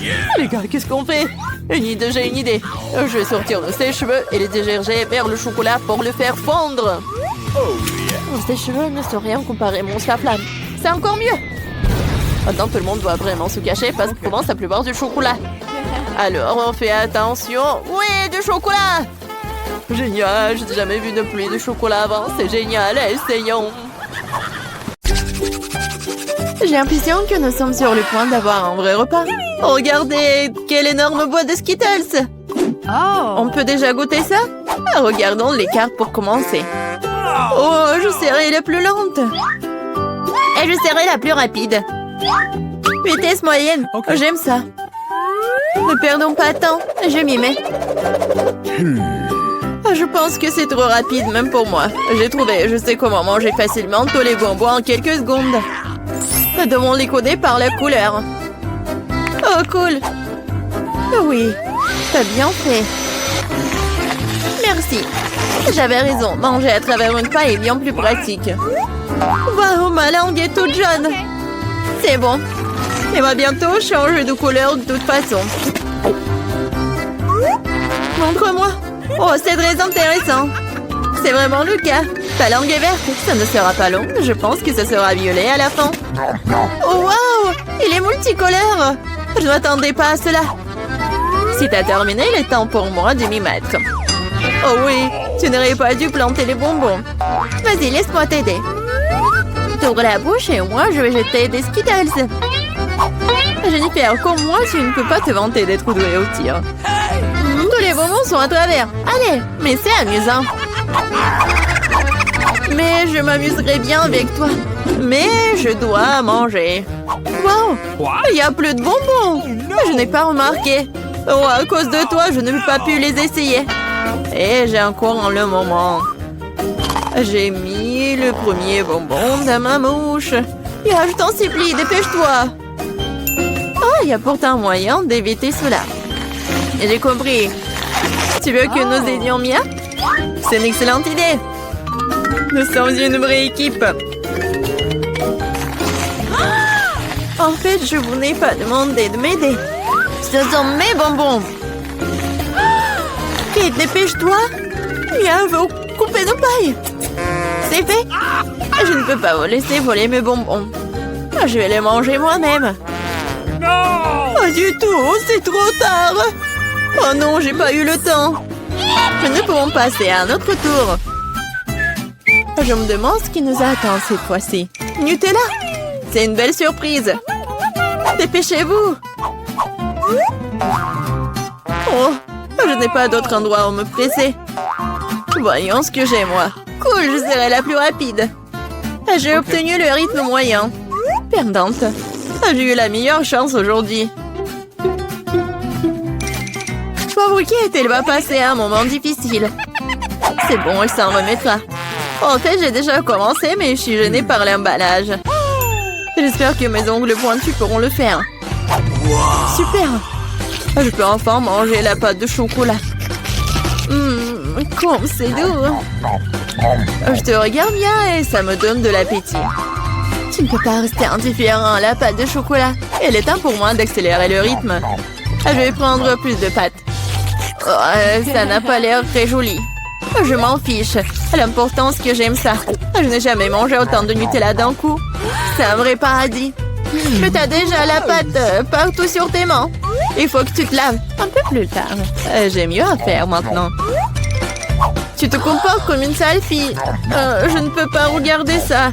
vies! Les gars, qu'est-ce qu'on fait? J'ai une idée. Je vais sortir de ses cheveux et les diriger vers le chocolat pour le faire fondre. Ces cheveux ne sont rien comparé à mon flamme. C'est encore mieux. Maintenant, tout le monde doit vraiment se cacher parce qu'il commence à pleuvoir du chocolat. Alors, on fait attention. Oui, du chocolat! Génial, je n'ai jamais vu de pluie de chocolat avant. C'est génial, essayons. J'ai l'impression que nous sommes sur le point d'avoir un vrai repas. Regardez, quelle énorme boîte de Skittles! On peut déjà goûter ça? Regardons les cartes pour commencer. Oh, je serai la plus lente. Et je serai la plus rapide. Vitesse moyenne. J'aime ça. Ne perdons pas de temps. Je m'y mets. Je pense que c'est trop rapide, même pour moi. J'ai trouvé, je sais comment manger facilement tous les bonbons en quelques secondes. Nous devons les coder par la couleur. Oh, cool. Oui, t'as bien fait. Merci. J'avais raison, manger à travers une paille est bien plus pratique. Waouh, ma langue est toute jaune. C'est bon. Elle va bientôt changer de couleur de toute façon. Montre-moi. Oh, c'est très intéressant. C'est vraiment le cas. Ta langue est verte. Ça ne sera pas long. Je pense que ça sera violet à la fin. Oh, waouh! Il est multicolore. Je n'attendais pas à cela. Si t'as terminé, il est temps pour moi de m'y mettre. Oh oui, tu n'aurais pas dû planter les bonbons. Vas-y, laisse-moi t'aider. T'ouvres la bouche et moi, je vais jeter des Skittles. Jennifer, comme moi, tu ne peux pas te vanter d'être douée au tir. Tous les bonbons sont à travers. Allez, mais c'est amusant. Mais je m'amuserai bien avec toi. Mais je dois manger. Wow, il n'y a plus de bonbons. Je n'ai pas remarqué. Oh, à cause de toi, je n'ai pas pu les essayer. Et j'ai encore le moment. J'ai mis le premier bonbon dans ma mouche. Je t'en supplie, dépêche-toi. Oh, il y a pourtant moyen d'éviter cela. J'ai compris. Tu veux que nous aidions Mia? C'est une excellente idée. Nous sommes une vraie équipe. En fait, je vous n'ai pas demandé de m'aider. Ce sont mes bonbons. Kate, dépêche-toi. Mia veut couper nos pailles. C'est fait. Je ne peux pas vous laisser voler mes bonbons. Je vais les manger moi-même. Pas du tout, c'est trop tard. Oh non, j'ai pas eu le temps. Nous pouvons passer à un autre tour. Je me demande ce qui nous attend cette fois-ci. Nutella, c'est une belle surprise. Dépêchez-vous. Oh, je n'ai pas d'autre endroit où me presser. Voyons ce que j'ai, moi. Cool, je serai la plus rapide. J'ai obtenu le rythme moyen. Perdante. J'ai eu la meilleure chance aujourd'hui. Pauvre Kate, elle va passer un moment difficile. C'est bon, elle s'en remettra. En fait, j'ai déjà commencé, mais je suis gênée par l'emballage. J'espère que mes ongles pointus pourront le faire. Super! Je peux enfin manger la pâte de chocolat. Comme c'est doux. Je te regarde bien et ça me donne de l'appétit. Tu ne peux pas rester indifférent à la pâte de chocolat. Il est temps pour moi d'accélérer le rythme. Je vais prendre plus de pâte. Oh, ça n'a pas l'air très joli. Je m'en fiche. L'important, c'est que j'aime ça. Je n'ai jamais mangé autant de Nutella d'un coup. C'est un vrai paradis. Tu as déjà la pâte partout sur tes mains. Il faut que tu te laves un peu plus tard. J'ai mieux à faire maintenant. Tu te comportes comme une sale fille. Je ne peux pas regarder ça.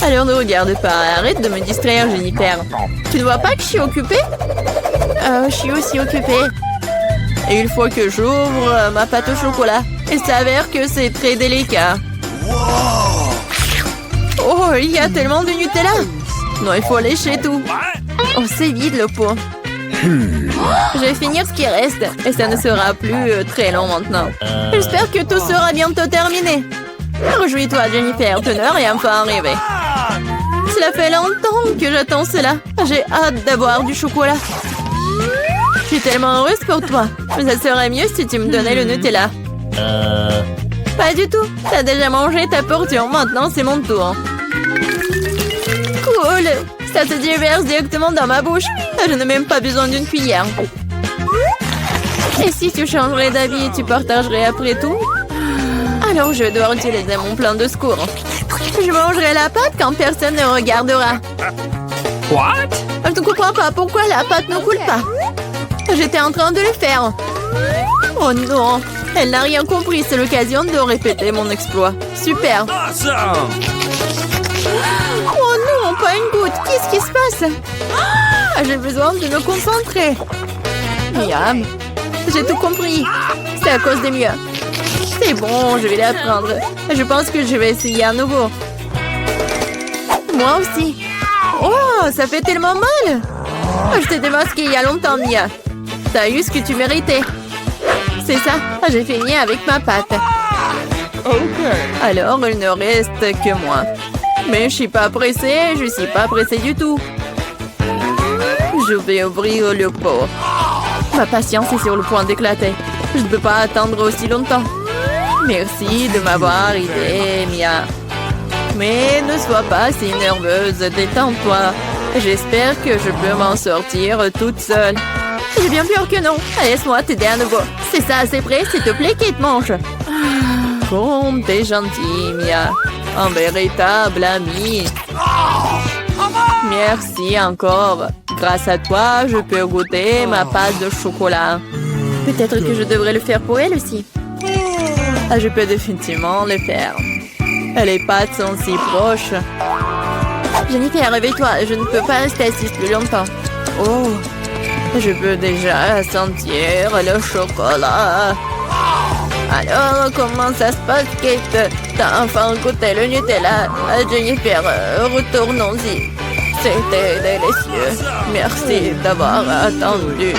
Alors ne regarde pas. Arrête de me distraire, Jennifer. Tu ne vois pas que je suis occupée? Je suis aussi occupée. Et il faut que j'ouvre ma pâte au chocolat. Il s'avère que c'est très délicat. Oh, il y a tellement de Nutella. Non, il faut lécher tout. Oh, c'est vide le pot. Je vais finir ce qui reste. Et ça ne sera plus très long maintenant. J'espère que tout sera bientôt terminé. Réjouis-toi, Jennifer. Tu n'as rien pas arrivé. Cela fait longtemps que j'attends cela. J'ai hâte d'avoir du chocolat. Je suis tellement heureuse pour toi. Mais ça serait mieux si tu me donnais le Nutella. Pas du tout. T'as déjà mangé ta portion. Maintenant, c'est mon tour. Cool. Ça se déverse directement dans ma bouche. Je n'ai même pas besoin d'une cuillère. Et si tu changerais d'avis et tu partagerais après tout? Alors je dois utiliser mon plan de secours. Je mangerai la pâte quand personne ne regardera. What? Je ne comprends pas pourquoi la pâte ne coule pas. J'étais en train de le faire. Oh non, elle n'a rien compris. C'est l'occasion de répéter mon exploit. Super. Awesome! Oh non, pas une goutte. Qu'est-ce qui se passe? J'ai besoin de me concentrer. Miam. J'ai tout compris. C'est à cause des miens. C'est bon, je vais l'apprendre. Je pense que je vais essayer à nouveau. Moi aussi. Oh, ça fait tellement mal. Je t'ai démasqué il y a longtemps, Mia. T'as eu ce que tu méritais. C'est ça, j'ai fini avec ma pâte. Ok. Alors, il ne reste que moi. Mais je suis pas pressée, je suis pas pressée du tout. Je vais ouvrir le pot. Ma patience est sur le point d'éclater. Je ne peux pas attendre aussi longtemps. Merci de m'avoir aidé, Mia. Mais ne sois pas si nerveuse, détends-toi. J'espère que je peux m'en sortir toute seule. J'ai bien peur que non. Laisse-moi t'aider à nouveau. C'est ça, c'est prêt, s'il te plaît, Kate, mange. Comme t'es gentille, Mia. Un véritable ami. Merci encore. Grâce à toi, je peux goûter ma pâte de chocolat. Peut-être que je devrais le faire pour elle aussi. Je peux définitivement le faire. Les pâtes sont si proches. Jennifer, réveille-toi. Je ne peux pas rester assise plus longtemps. Oh, je peux déjà sentir le chocolat. Alors, comment ça se passe, Kate? T'as enfin goûté le Nutella. Jennifer, retournons-y. C'était délicieux. Merci d'avoir attendu.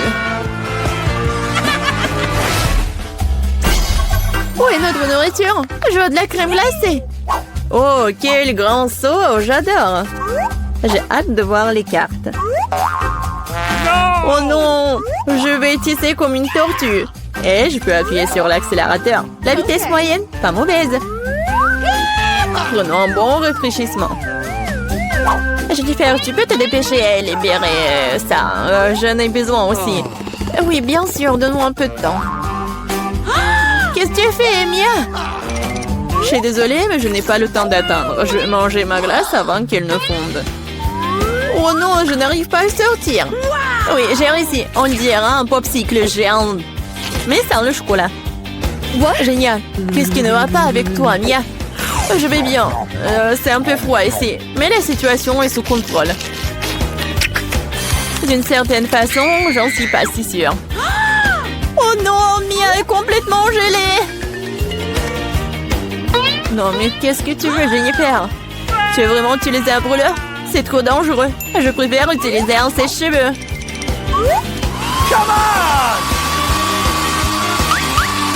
Où est notre nourriture? Je veux de la crème glacée. Oh, quel grand saut! J'adore. J'ai hâte de voir les cartes. Oh non! Je vais tisser comme une tortue. Et je peux appuyer sur l'accélérateur. La vitesse moyenne, pas mauvaise. Prenons un bon rafraîchissement. Jennifer, tu peux te dépêcher à libérer ça. J'en ai besoin aussi. Oui, bien sûr, donne-moi un peu de temps. Qu'est-ce que tu fais, Mia? Je suis désolée, mais je n'ai pas le temps d'attendre. Je vais manger ma glace avant qu'elle ne fonde. Oh non, je n'arrive pas à sortir. Oui, j'ai réussi. On dirait un popsicle géant. Mais sans le chocolat. Ouais, génial. Qu'est-ce qui ne va pas avec toi, Mia? Je vais bien. C'est un peu froid ici. Mais la situation est sous contrôle. D'une certaine façon, j'en suis pas si sûre. Oh non, Mia est complètement gelée. Non, mais qu'est-ce que tu veux, Jennifer? Tu veux vraiment utiliser un brûleur? C'est trop dangereux. Je préfère utiliser un sèche-cheveux.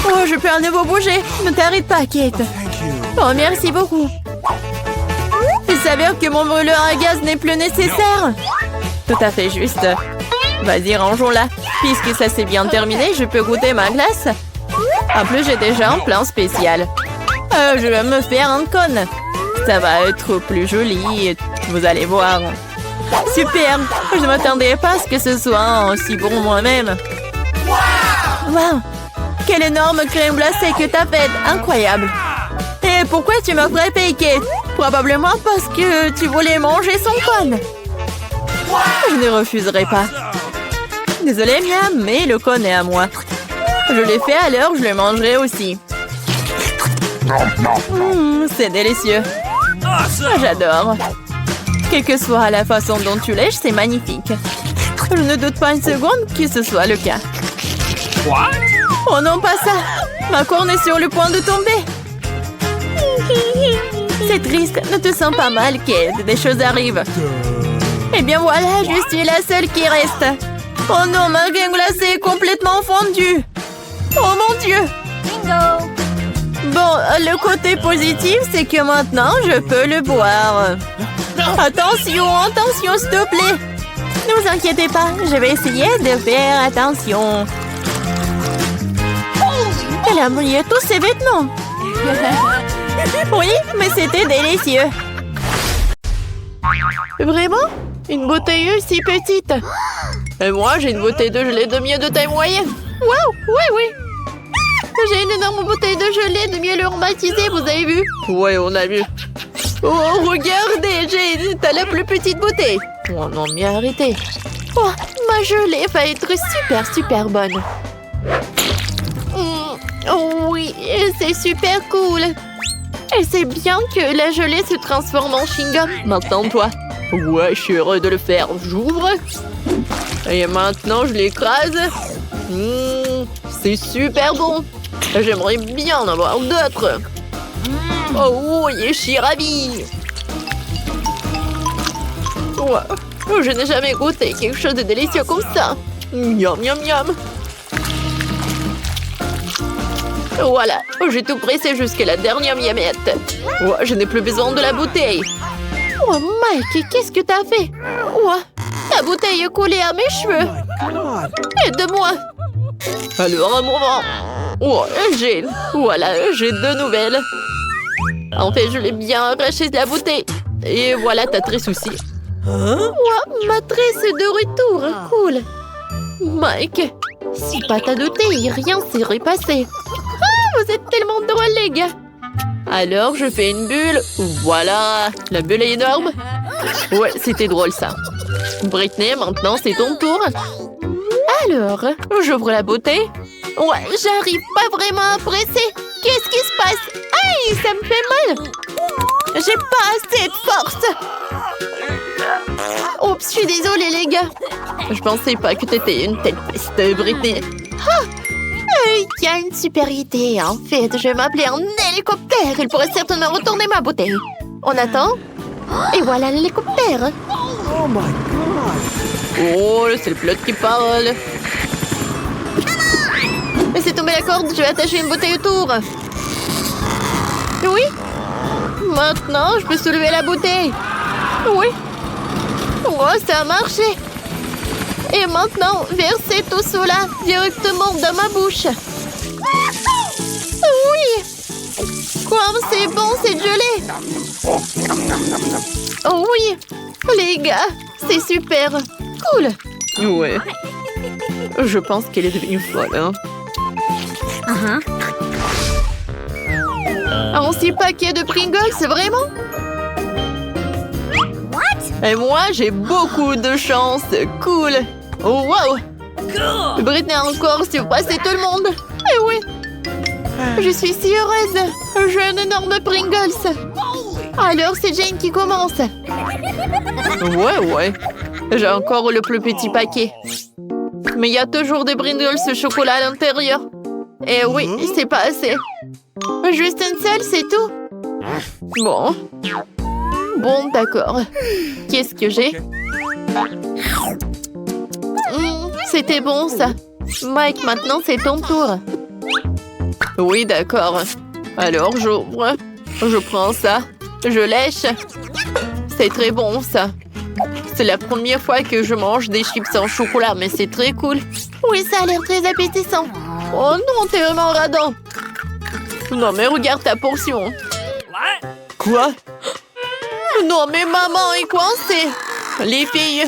Oh, je peux à nouveau bouger. Ne t'arrête pas, Kate. Oh, merci beaucoup. Il s'avère que mon brûleur à gaz n'est plus nécessaire. Tout à fait juste. Vas-y, rangeons-la. Puisque ça s'est bien terminé, je peux goûter ma glace. En plus, j'ai déjà un plan spécial. Je vais me faire un cône. Ça va être plus joli. Vous allez voir. Super. Je ne m'attendais pas à ce que ce soit aussi bon moi-même. Wow. Quelle énorme crème glacée que t'as faite. Incroyable. Et pourquoi tu m'as frappé, Kate? Probablement parce que tu voulais manger son cône. Je ne refuserai pas. Désolée, Mia, mais le cône est à moi. Je l'ai fait, alors je le mangerai aussi. C'est délicieux. J'adore. Quelle que soit la façon dont tu lèches, c'est magnifique. Je ne doute pas une seconde que ce soit le cas. What? Oh non, pas ça. Ma corne est sur le point de tomber. C'est triste. Ne te sens pas mal, Kate. Des choses arrivent. Eh bien voilà, je suis la seule qui reste. Oh non, ma crème glacée est complètement fondue. Oh mon Dieu. Bingo! Bon, le côté positif, c'est que maintenant, je peux le boire. Attention, attention, s'il te plaît. Ne vous inquiétez pas, je vais essayer de faire attention. Elle a mouillé tous ses vêtements. Oui, mais c'était délicieux. Vraiment? Une bouteille si petite. Et moi, j'ai une bouteille de gelée de miel de taille moyenne. Waouh, oui, oui. J'ai une énorme bouteille de gelée de miel aromatisé, vous avez vu? Ouais, on a vu. Oh, regardez, t'as la plus petite bouteille. Oh non, mais arrêtez. Oh, ma gelée va être super bonne. Oh oui, c'est super cool. Et c'est bien que la gelée se transforme en chewing-gum. Maintenant, toi. Ouais, je suis heureux de le faire. J'ouvre. Et maintenant, je l'écrase. C'est super bon. J'aimerais bien en avoir d'autres. Oh oui, je suis ravie. Wow. Je n'ai jamais goûté quelque chose de délicieux comme ça. Miam, miam, miam. Voilà, j'ai tout pressé jusqu'à la dernière miamette. Je n'ai plus besoin de la bouteille. Oh, Mike, qu'est-ce que t'as fait? La bouteille est collée à mes cheveux. Aide-moi. Alors, un moment. Voilà, j'ai 2 nouvelles. En fait, je l'ai bien arraché de la bouteille. Et voilà ta tresse aussi. Ma tresse est de retour. Cool. Mike, si pas t'as douté, rien serait passé. Vous êtes tellement drôles, les gars. Alors, je fais une bulle. Voilà, la bulle est énorme. Ouais, c'était drôle, ça. Britney, maintenant, c'est ton tour. Alors, j'ouvre la bouteille. Ouais, j'arrive pas vraiment à presser. Qu'est-ce qui se passe? Aïe, ça me fait mal. J'ai pas assez de force. Oups, je suis désolée, les gars. Je pensais pas que t'étais une telle peste, Britney. Il y a une super idée, en fait. Je vais m'appeler un hélicoptère. Il pourrait certainement retourner ma bouteille. On attend. Et voilà l'hélicoptère. Oh my god! Oh, c'est le pilote qui parle. Laissez tomber la corde, je vais attacher une bouteille autour. Oui. Maintenant, je peux soulever la bouteille. Oui. Oh, ça a marché. Et maintenant, versez tout cela directement dans ma bouche. Oui. Comme c'est bon, cette gelée. Oh oui. Les gars, c'est super. Cool. Ouais. Je pense qu'elle est devenue folle, hein. Un 6 paquets de Pringles, vraiment? Et moi, j'ai beaucoup de chance. Cool. Oh, wow. Britney a encore surpassé tout le monde. Eh oui. Je suis si heureuse. J'ai un énorme Pringles. Alors, c'est Jane qui commence. Ouais. J'ai encore le plus petit paquet. Mais il y a toujours des Pringles au chocolat à l'intérieur. Et oui, c'est pas assez. Juste une seule, c'est tout. Bon, d'accord. Qu'est-ce que j'ai? C'était bon, ça. Mike, maintenant, c'est ton tour. Oui, d'accord. Alors, j'ouvre. Je prends ça. Je lèche. C'est très bon, ça. C'est la première fois que je mange des chips en chocolat, mais c'est très cool. Oui, ça a l'air très appétissant. Oh non, t'es vraiment radin. Non, mais regarde ta portion. Quoi? Non, mais maman est coincée. Les filles,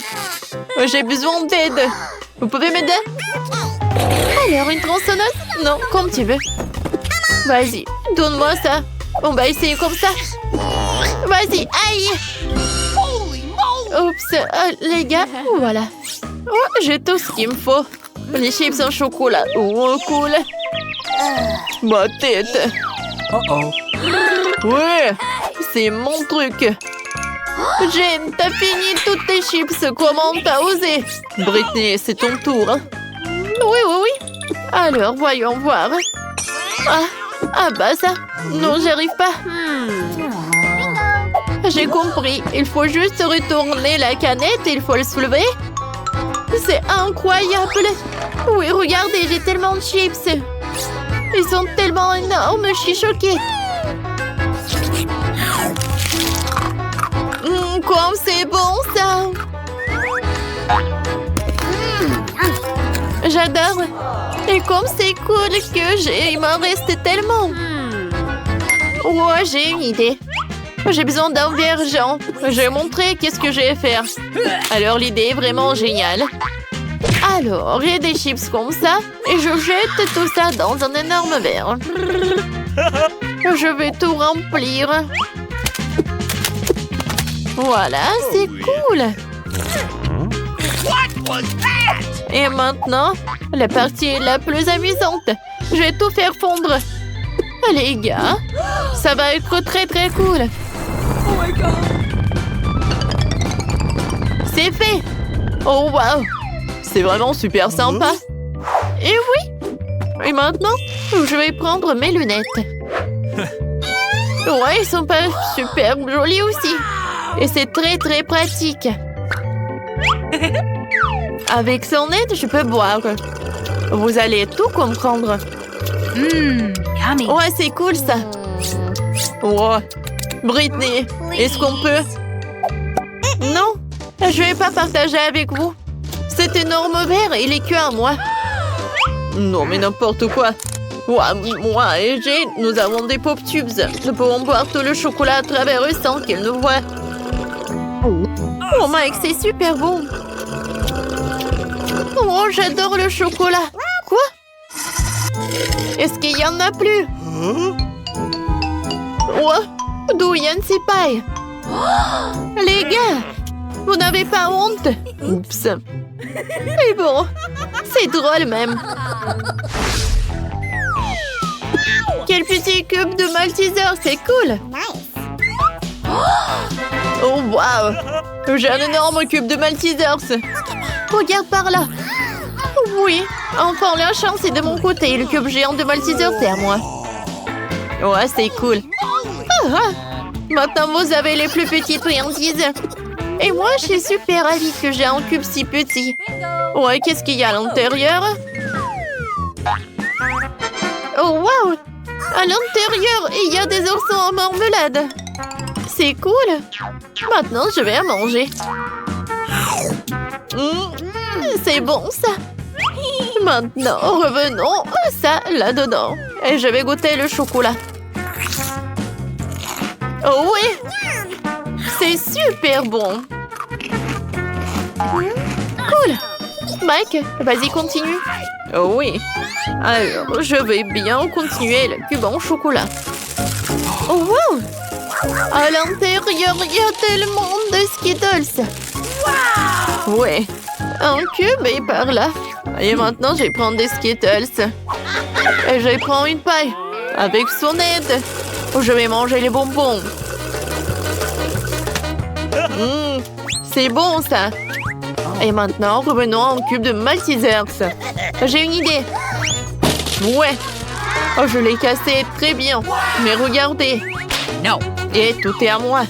j'ai besoin d'aide. Vous pouvez m'aider? Alors, une tronçonneuse? Non, comme tu veux. Vas-y, donne-moi ça. On va essayer comme ça. Vas-y, aïe. Oups, les gars, voilà. Oh, j'ai tout ce qu'il me faut. Les chips en chocolat. Oh, cool. Ma tête. Ouais, c'est mon truc. Jane, t'as fini toutes tes chips. Comment t'as osé? Britney, c'est ton tour. Hein? Oui. Alors, voyons voir. Ah bah ça. Non, j'y arrive pas. J'ai compris. Il faut juste retourner la canette et il faut le soulever. C'est incroyable. Oui, regardez, j'ai tellement de chips. Ils sont tellement énormes, je suis choquée. Comme c'est bon, ça. J'adore. Et comme c'est cool que il m'en reste tellement. Ouais, j'ai une idée. J'ai besoin d'un vergent. Je vais montrer qu'est-ce que je vais faire. Alors, l'idée est vraiment géniale. Alors, et des chips comme ça, et je jette tout ça dans un énorme verre. Je vais tout remplir. Voilà, c'est cool. Et maintenant, la partie la plus amusante. Je vais tout faire fondre. Les gars, ça va être très très cool. C'est fait. Oh wow, c'est vraiment super sympa. Et oui. Et maintenant, je vais prendre mes lunettes. Ouais, ils sont pas super jolis aussi. Et c'est très très pratique. Avec son aide, je peux boire. Vous allez tout comprendre. Yummy. Ouais, c'est cool ça. Ouais. Britney, est-ce qu'on peut... Non, je vais pas partager avec vous. Cet énorme verre, il est que à moi. Non, mais n'importe quoi. Ouais, moi et Jane, nous avons des pop tubes. Nous pouvons boire tout le chocolat à travers eux sans qu'ils nous voient. Oh Mike, c'est super bon. Oh, j'adore le chocolat. Quoi? Est-ce qu'il y en a plus? Ouais, d'où Yann Sipai? Les gars, vous n'avez pas honte? Oups. Mais bon, c'est drôle même. Quel petit cube de Malteser, c'est cool. Oh wow, j'ai un énorme cube de Maltesers. Regarde par là. Oui, enfin la chance est de mon côté. Le cube géant de Maltesers, c'est à moi. Ouais, c'est cool. Maintenant, vous avez les plus petites friandises. Et moi, je suis super ravie que j'ai un cube si petit. Ouais, qu'est-ce qu'il y a à l'intérieur? Oh, wow! À l'intérieur, il y a des oursons en marmelade. C'est cool. Maintenant, je vais à manger. C'est bon, ça. Maintenant, revenons à ça, là-dedans. Et je vais goûter le chocolat. Oh oui! C'est super bon. Cool. Mike, vas-y, continue. Oh oui. Alors, je vais bien continuer le cube en chocolat. Oh wow! À l'intérieur, il y a tellement de Skittles. Ouais. Un cube est par là. Et maintenant, je vais prendre des Skittles. Et je vais prendre une paille. Avec son aide. Je vais manger les bonbons. C'est bon, ça. Et maintenant, revenons à un cube de Maltesers. J'ai une idée. Ouais. Oh, je l'ai cassé très bien. Mais regardez. No. Et tout est à moi.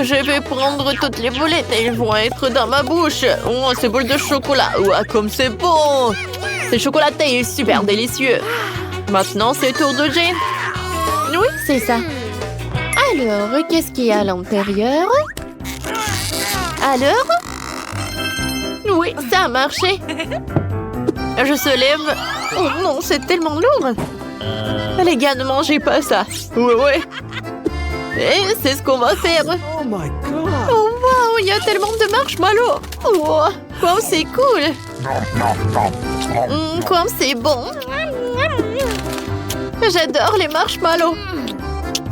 Je vais prendre toutes les boulettes et elles vont être dans ma bouche. Oh, ces boules de chocolat. Ouah, comme c'est bon. Ce chocolaté est super délicieux. Maintenant, c'est le tour de Jane. Oui, c'est ça. Alors, qu'est-ce qu'il y a à l'intérieur? Alors? Oui, ça a marché. Je se lève. Oh non, c'est tellement lourd. Les gars, ne mangez pas ça. Ouais. Et c'est ce qu'on va faire. Oh my god. Oh wow, il y a tellement de marshmallows. Oh, wow, c'est cool. Comme c'est bon. J'adore les marshmallows.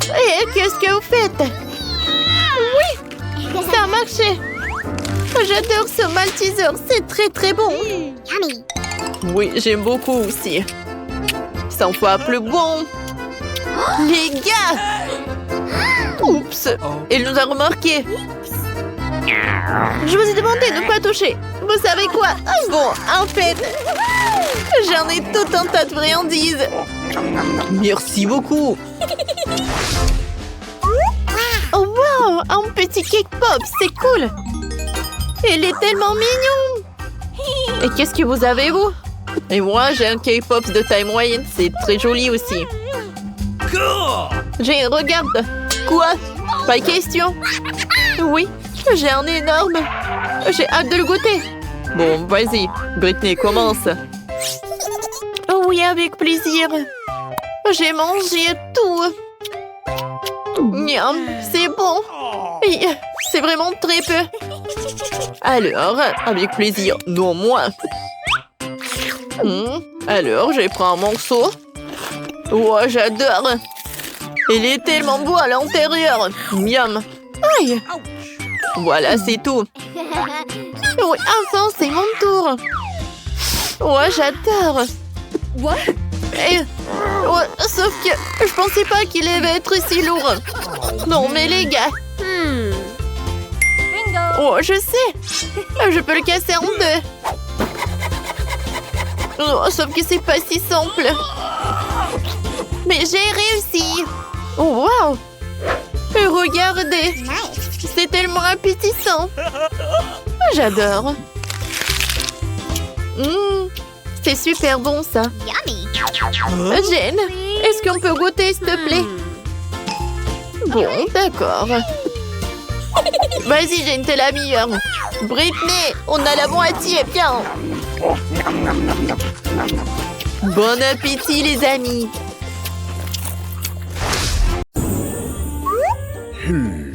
Et qu'est-ce que vous faites? Oui, ça a marché. J'adore ce Malteser, c'est très très bon. Oui, j'aime beaucoup aussi. 100 fois plus bon. Les gars! Oups, il nous a remarqué. Je vous ai demandé de ne pas toucher. Vous savez quoi? Bon, en fait, j'en ai tout un tas de friandises. Merci beaucoup. Oh wow, un petit cake pop, c'est cool. Il est tellement mignon. Et qu'est-ce que vous avez, vous? Et moi, j'ai un cake pop de taille moyenne, c'est très joli aussi. J'ai, regarde. Quoi? Pas question. Oui, j'ai un énorme. J'ai hâte de le goûter. Bon, vas-y, Britney, commence. Oh oui, avec plaisir. J'ai mangé tout. Miam, c'est bon. C'est vraiment très peu. Alors, avec plaisir. Non, moi. Alors, je prends un morceau. Oh, j'adore. Il est tellement beau à l'intérieur. Miam. Aïe. Voilà, c'est tout. Oui, enfin, c'est mon tour. Oh, j'adore. Et, oh, sauf que je pensais pas qu'il allait être si lourd. Non, mais les gars. Oh, je sais. Je peux le casser en deux. Oh, sauf que c'est pas si simple. Mais j'ai réussi. Oh, wow. Regardez. C'est tellement appétissant. J'adore. C'est super bon, ça. Jane, est-ce qu'on peut goûter, s'il te plaît? Bon, d'accord. Vas-y, Jane, t'es la meilleure. Britney, on a la moitié, viens. Bon appétit, les amis.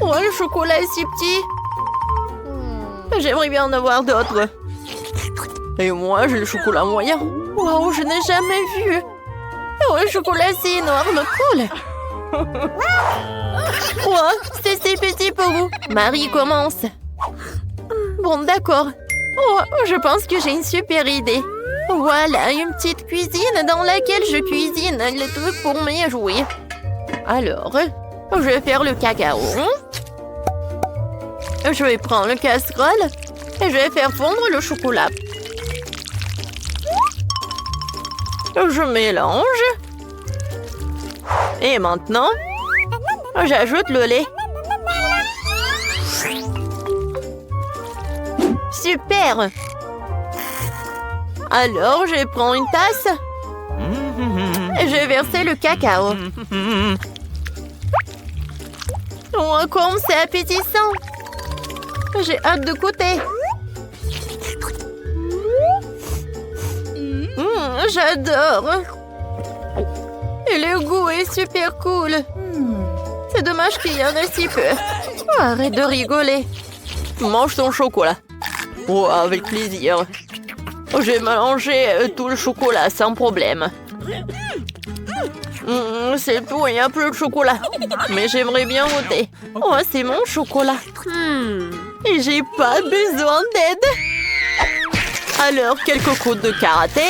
Oh, le chocolat est si petit. J'aimerais bien en avoir d'autres. Et moi, j'ai le chocolat moyen. Wow, je n'ai jamais vu. Oh, le chocolat, c'est énorme. Cool. Oh, c'est si petit pour vous. Marie commence. Bon, d'accord. Oh, je pense que j'ai une super idée. Voilà, une petite cuisine dans laquelle je cuisine les trucs pour mes jouets. Alors, je vais faire le cacao. Je vais prendre le casserole et je vais faire fondre le chocolat. Je mélange. Et maintenant, j'ajoute le lait. Super! Alors, je prends une tasse. Et je vais verser le cacao. Oh, comme c'est appétissant! J'ai hâte de goûter. J'adore. Et le goût est super cool. C'est dommage qu'il y en ait si peu. Oh, arrête de rigoler. Mange ton chocolat. Oh, avec plaisir. Je vais manger tout le chocolat sans problème. C'est tout, il y a peu de chocolat. Mais j'aimerais bien goûter. Oh, c'est mon chocolat. Et j'ai pas besoin d'aide. Alors, quelques coups de karaté.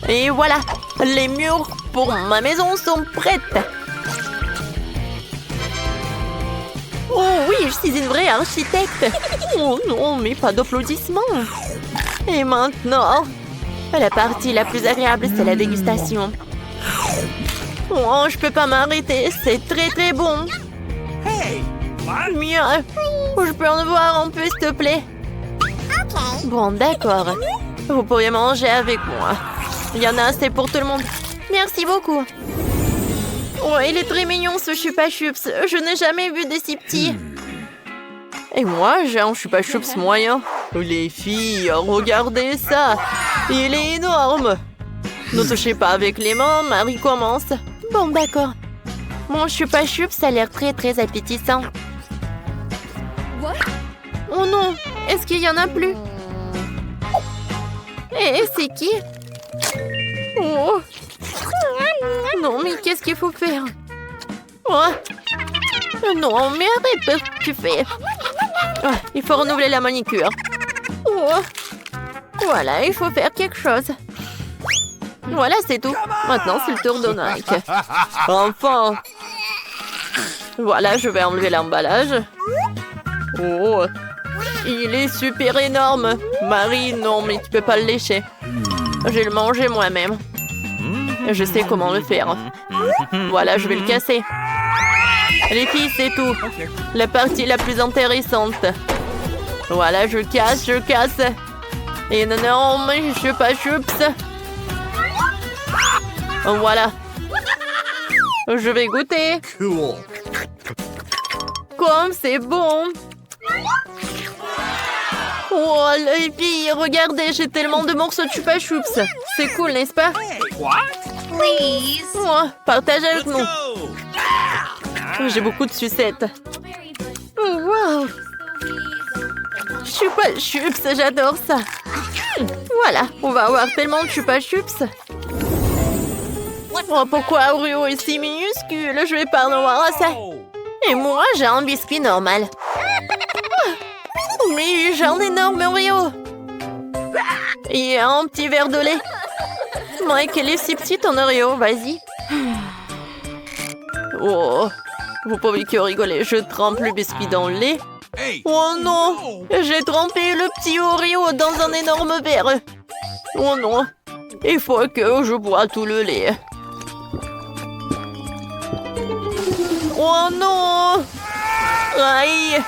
Et voilà, les murs pour ma maison sont prêtes. Oh oui, je suis une vraie architecte. Oh non, mais pas d'applaudissements. Et maintenant, la partie la plus agréable, c'est la dégustation. Oh, je peux pas m'arrêter, c'est très très bon. Mieux, je peux en voir un peu, s'il te plaît. Bon, d'accord. Vous pourriez manger avec moi. Il y en a assez pour tout le monde. Merci beaucoup. Oh, il est très mignon, ce Chupa Chups. Je n'ai jamais vu des si petits. Et moi, j'ai un Chupa Chups moyen. Les filles, regardez ça. Il est énorme. Ne touchez pas avec les mains, Marie commence. Bon, d'accord. Mon Chupa Chups a l'air très très appétissant. Oh non, est-ce qu'il y en a plus? Et c'est qui? Oh. Non, mais qu'est-ce qu'il faut faire? Oh. Non, mais arrête, tu fais. Oh, il faut renouveler la manicure. Oh. Voilà, il faut faire quelque chose. Voilà, c'est tout. Maintenant, c'est le tour de Nike. Enfin. Voilà, je vais enlever l'emballage. Oh. Il est super énorme. Marie, non, mais tu peux pas le lécher. Je vais le manger moi-même. Je sais comment le faire. Voilà, je vais le casser. Les filles, c'est tout. La partie la plus intéressante. Voilà, je casse. Et non, mais je suis pas chups. Voilà. Je vais goûter. Cool. Comme c'est bon. Oh, les filles, regardez, j'ai tellement de morceaux de Chupa Chups. C'est cool, n'est-ce pas? Please. Oh, partagez avec nous. J'ai beaucoup de sucettes. Oh, wow. Chupa chups, j'adore ça. Voilà, on va avoir tellement de chupa chups. Oh, pourquoi Oreo est si minuscule? Je vais pas en avoir assez. Et moi, j'ai un biscuit normal. Mais j'ai un énorme Oreo. Et un petit verre de lait. Mike, elle est si petite en Oreo, vas-y. Oh, vous pouvez que rigoler, je trempe le biscuit dans le lait. Oh non, j'ai trempé le petit Oreo dans un énorme verre. Oh non, il faut que je bois tout le lait. Oh non! Aïe!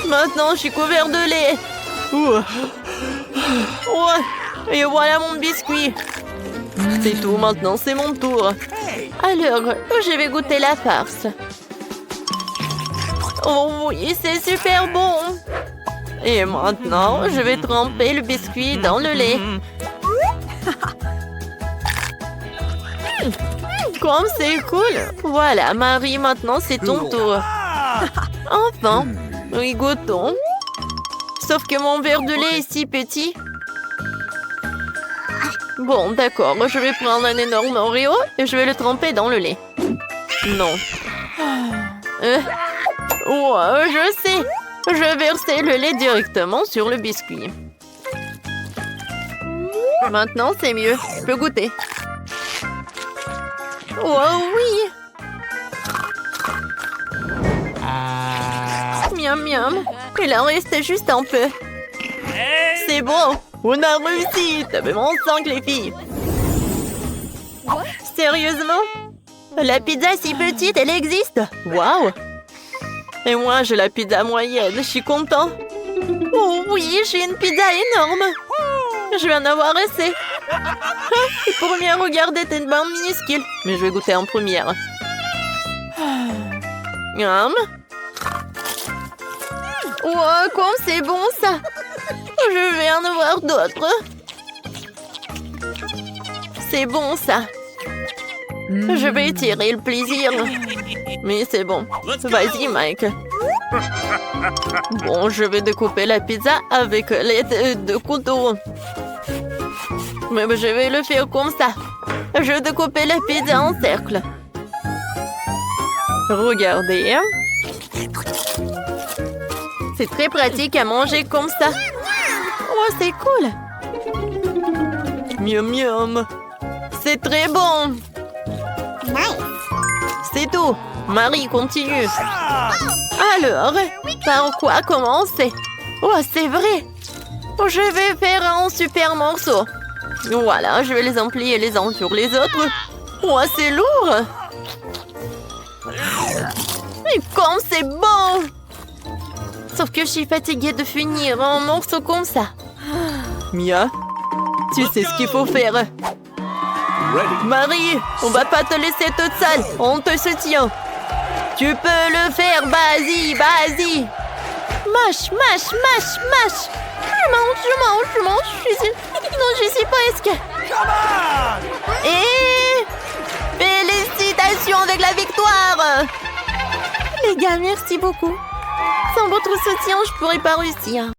Maintenant, je suis couvert de lait. Oh, et voilà mon biscuit. C'est tout, maintenant c'est mon tour. Alors, je vais goûter la farce. Oh oui, c'est super bon. Et maintenant, je vais tremper le biscuit dans le lait. Comme c'est cool. Voilà, Marie, maintenant c'est ton tour. Enfin, oui, goûtons. Sauf que mon verre de lait est si petit. Bon, d'accord, je vais prendre un énorme Oreo et je vais le tremper dans le lait. Non. Oh, je sais. Je vais verser le lait directement sur le biscuit. Maintenant, c'est mieux. Je peux goûter. Oh oui! Miam miam. Il en reste juste un peu. C'est bon. On a réussi. T'avais mon 5 les filles. Sérieusement? La pizza si petite, elle existe? Waouh! Et moi, j'ai la pizza moyenne. Je suis content. Oh oui, j'ai une pizza énorme. Je vais en avoir assez. Et pour mieux regarder, t'es une bande minuscule. Mais je vais goûter en première. Miam. Wow, comme c'est bon ça. Je vais en avoir d'autres. C'est bon ça. Je vais tirer le plaisir. Mais c'est bon. Vas-y, Mike. Bon, je vais découper la pizza avec l'aide de couteau. Mais je vais le faire comme ça. Je vais découper la pizza en cercle. Regardez. C'est très pratique à manger comme ça. Oh, c'est cool. Miam miam. C'est très bon. C'est tout. Marie, continue. Alors, par quoi commencer? Oh, c'est vrai. Je vais faire un super morceau. Voilà, je vais les emplier les uns sur les autres. Oh, c'est lourd. Et comme c'est bon. Sauf que je suis fatiguée de finir un morceau comme ça. Mia, tu sais ce qu'il faut faire. Marie, on va pas te laisser toute seule. On te soutient. Tu peux le faire, vas-y, vas-y. Mâche, mâche, mâche, mâche. Je mange. Non, je suis presque. Et félicitations avec la victoire. Les gars, merci beaucoup. Sans votre soutien, je pourrais pas réussir.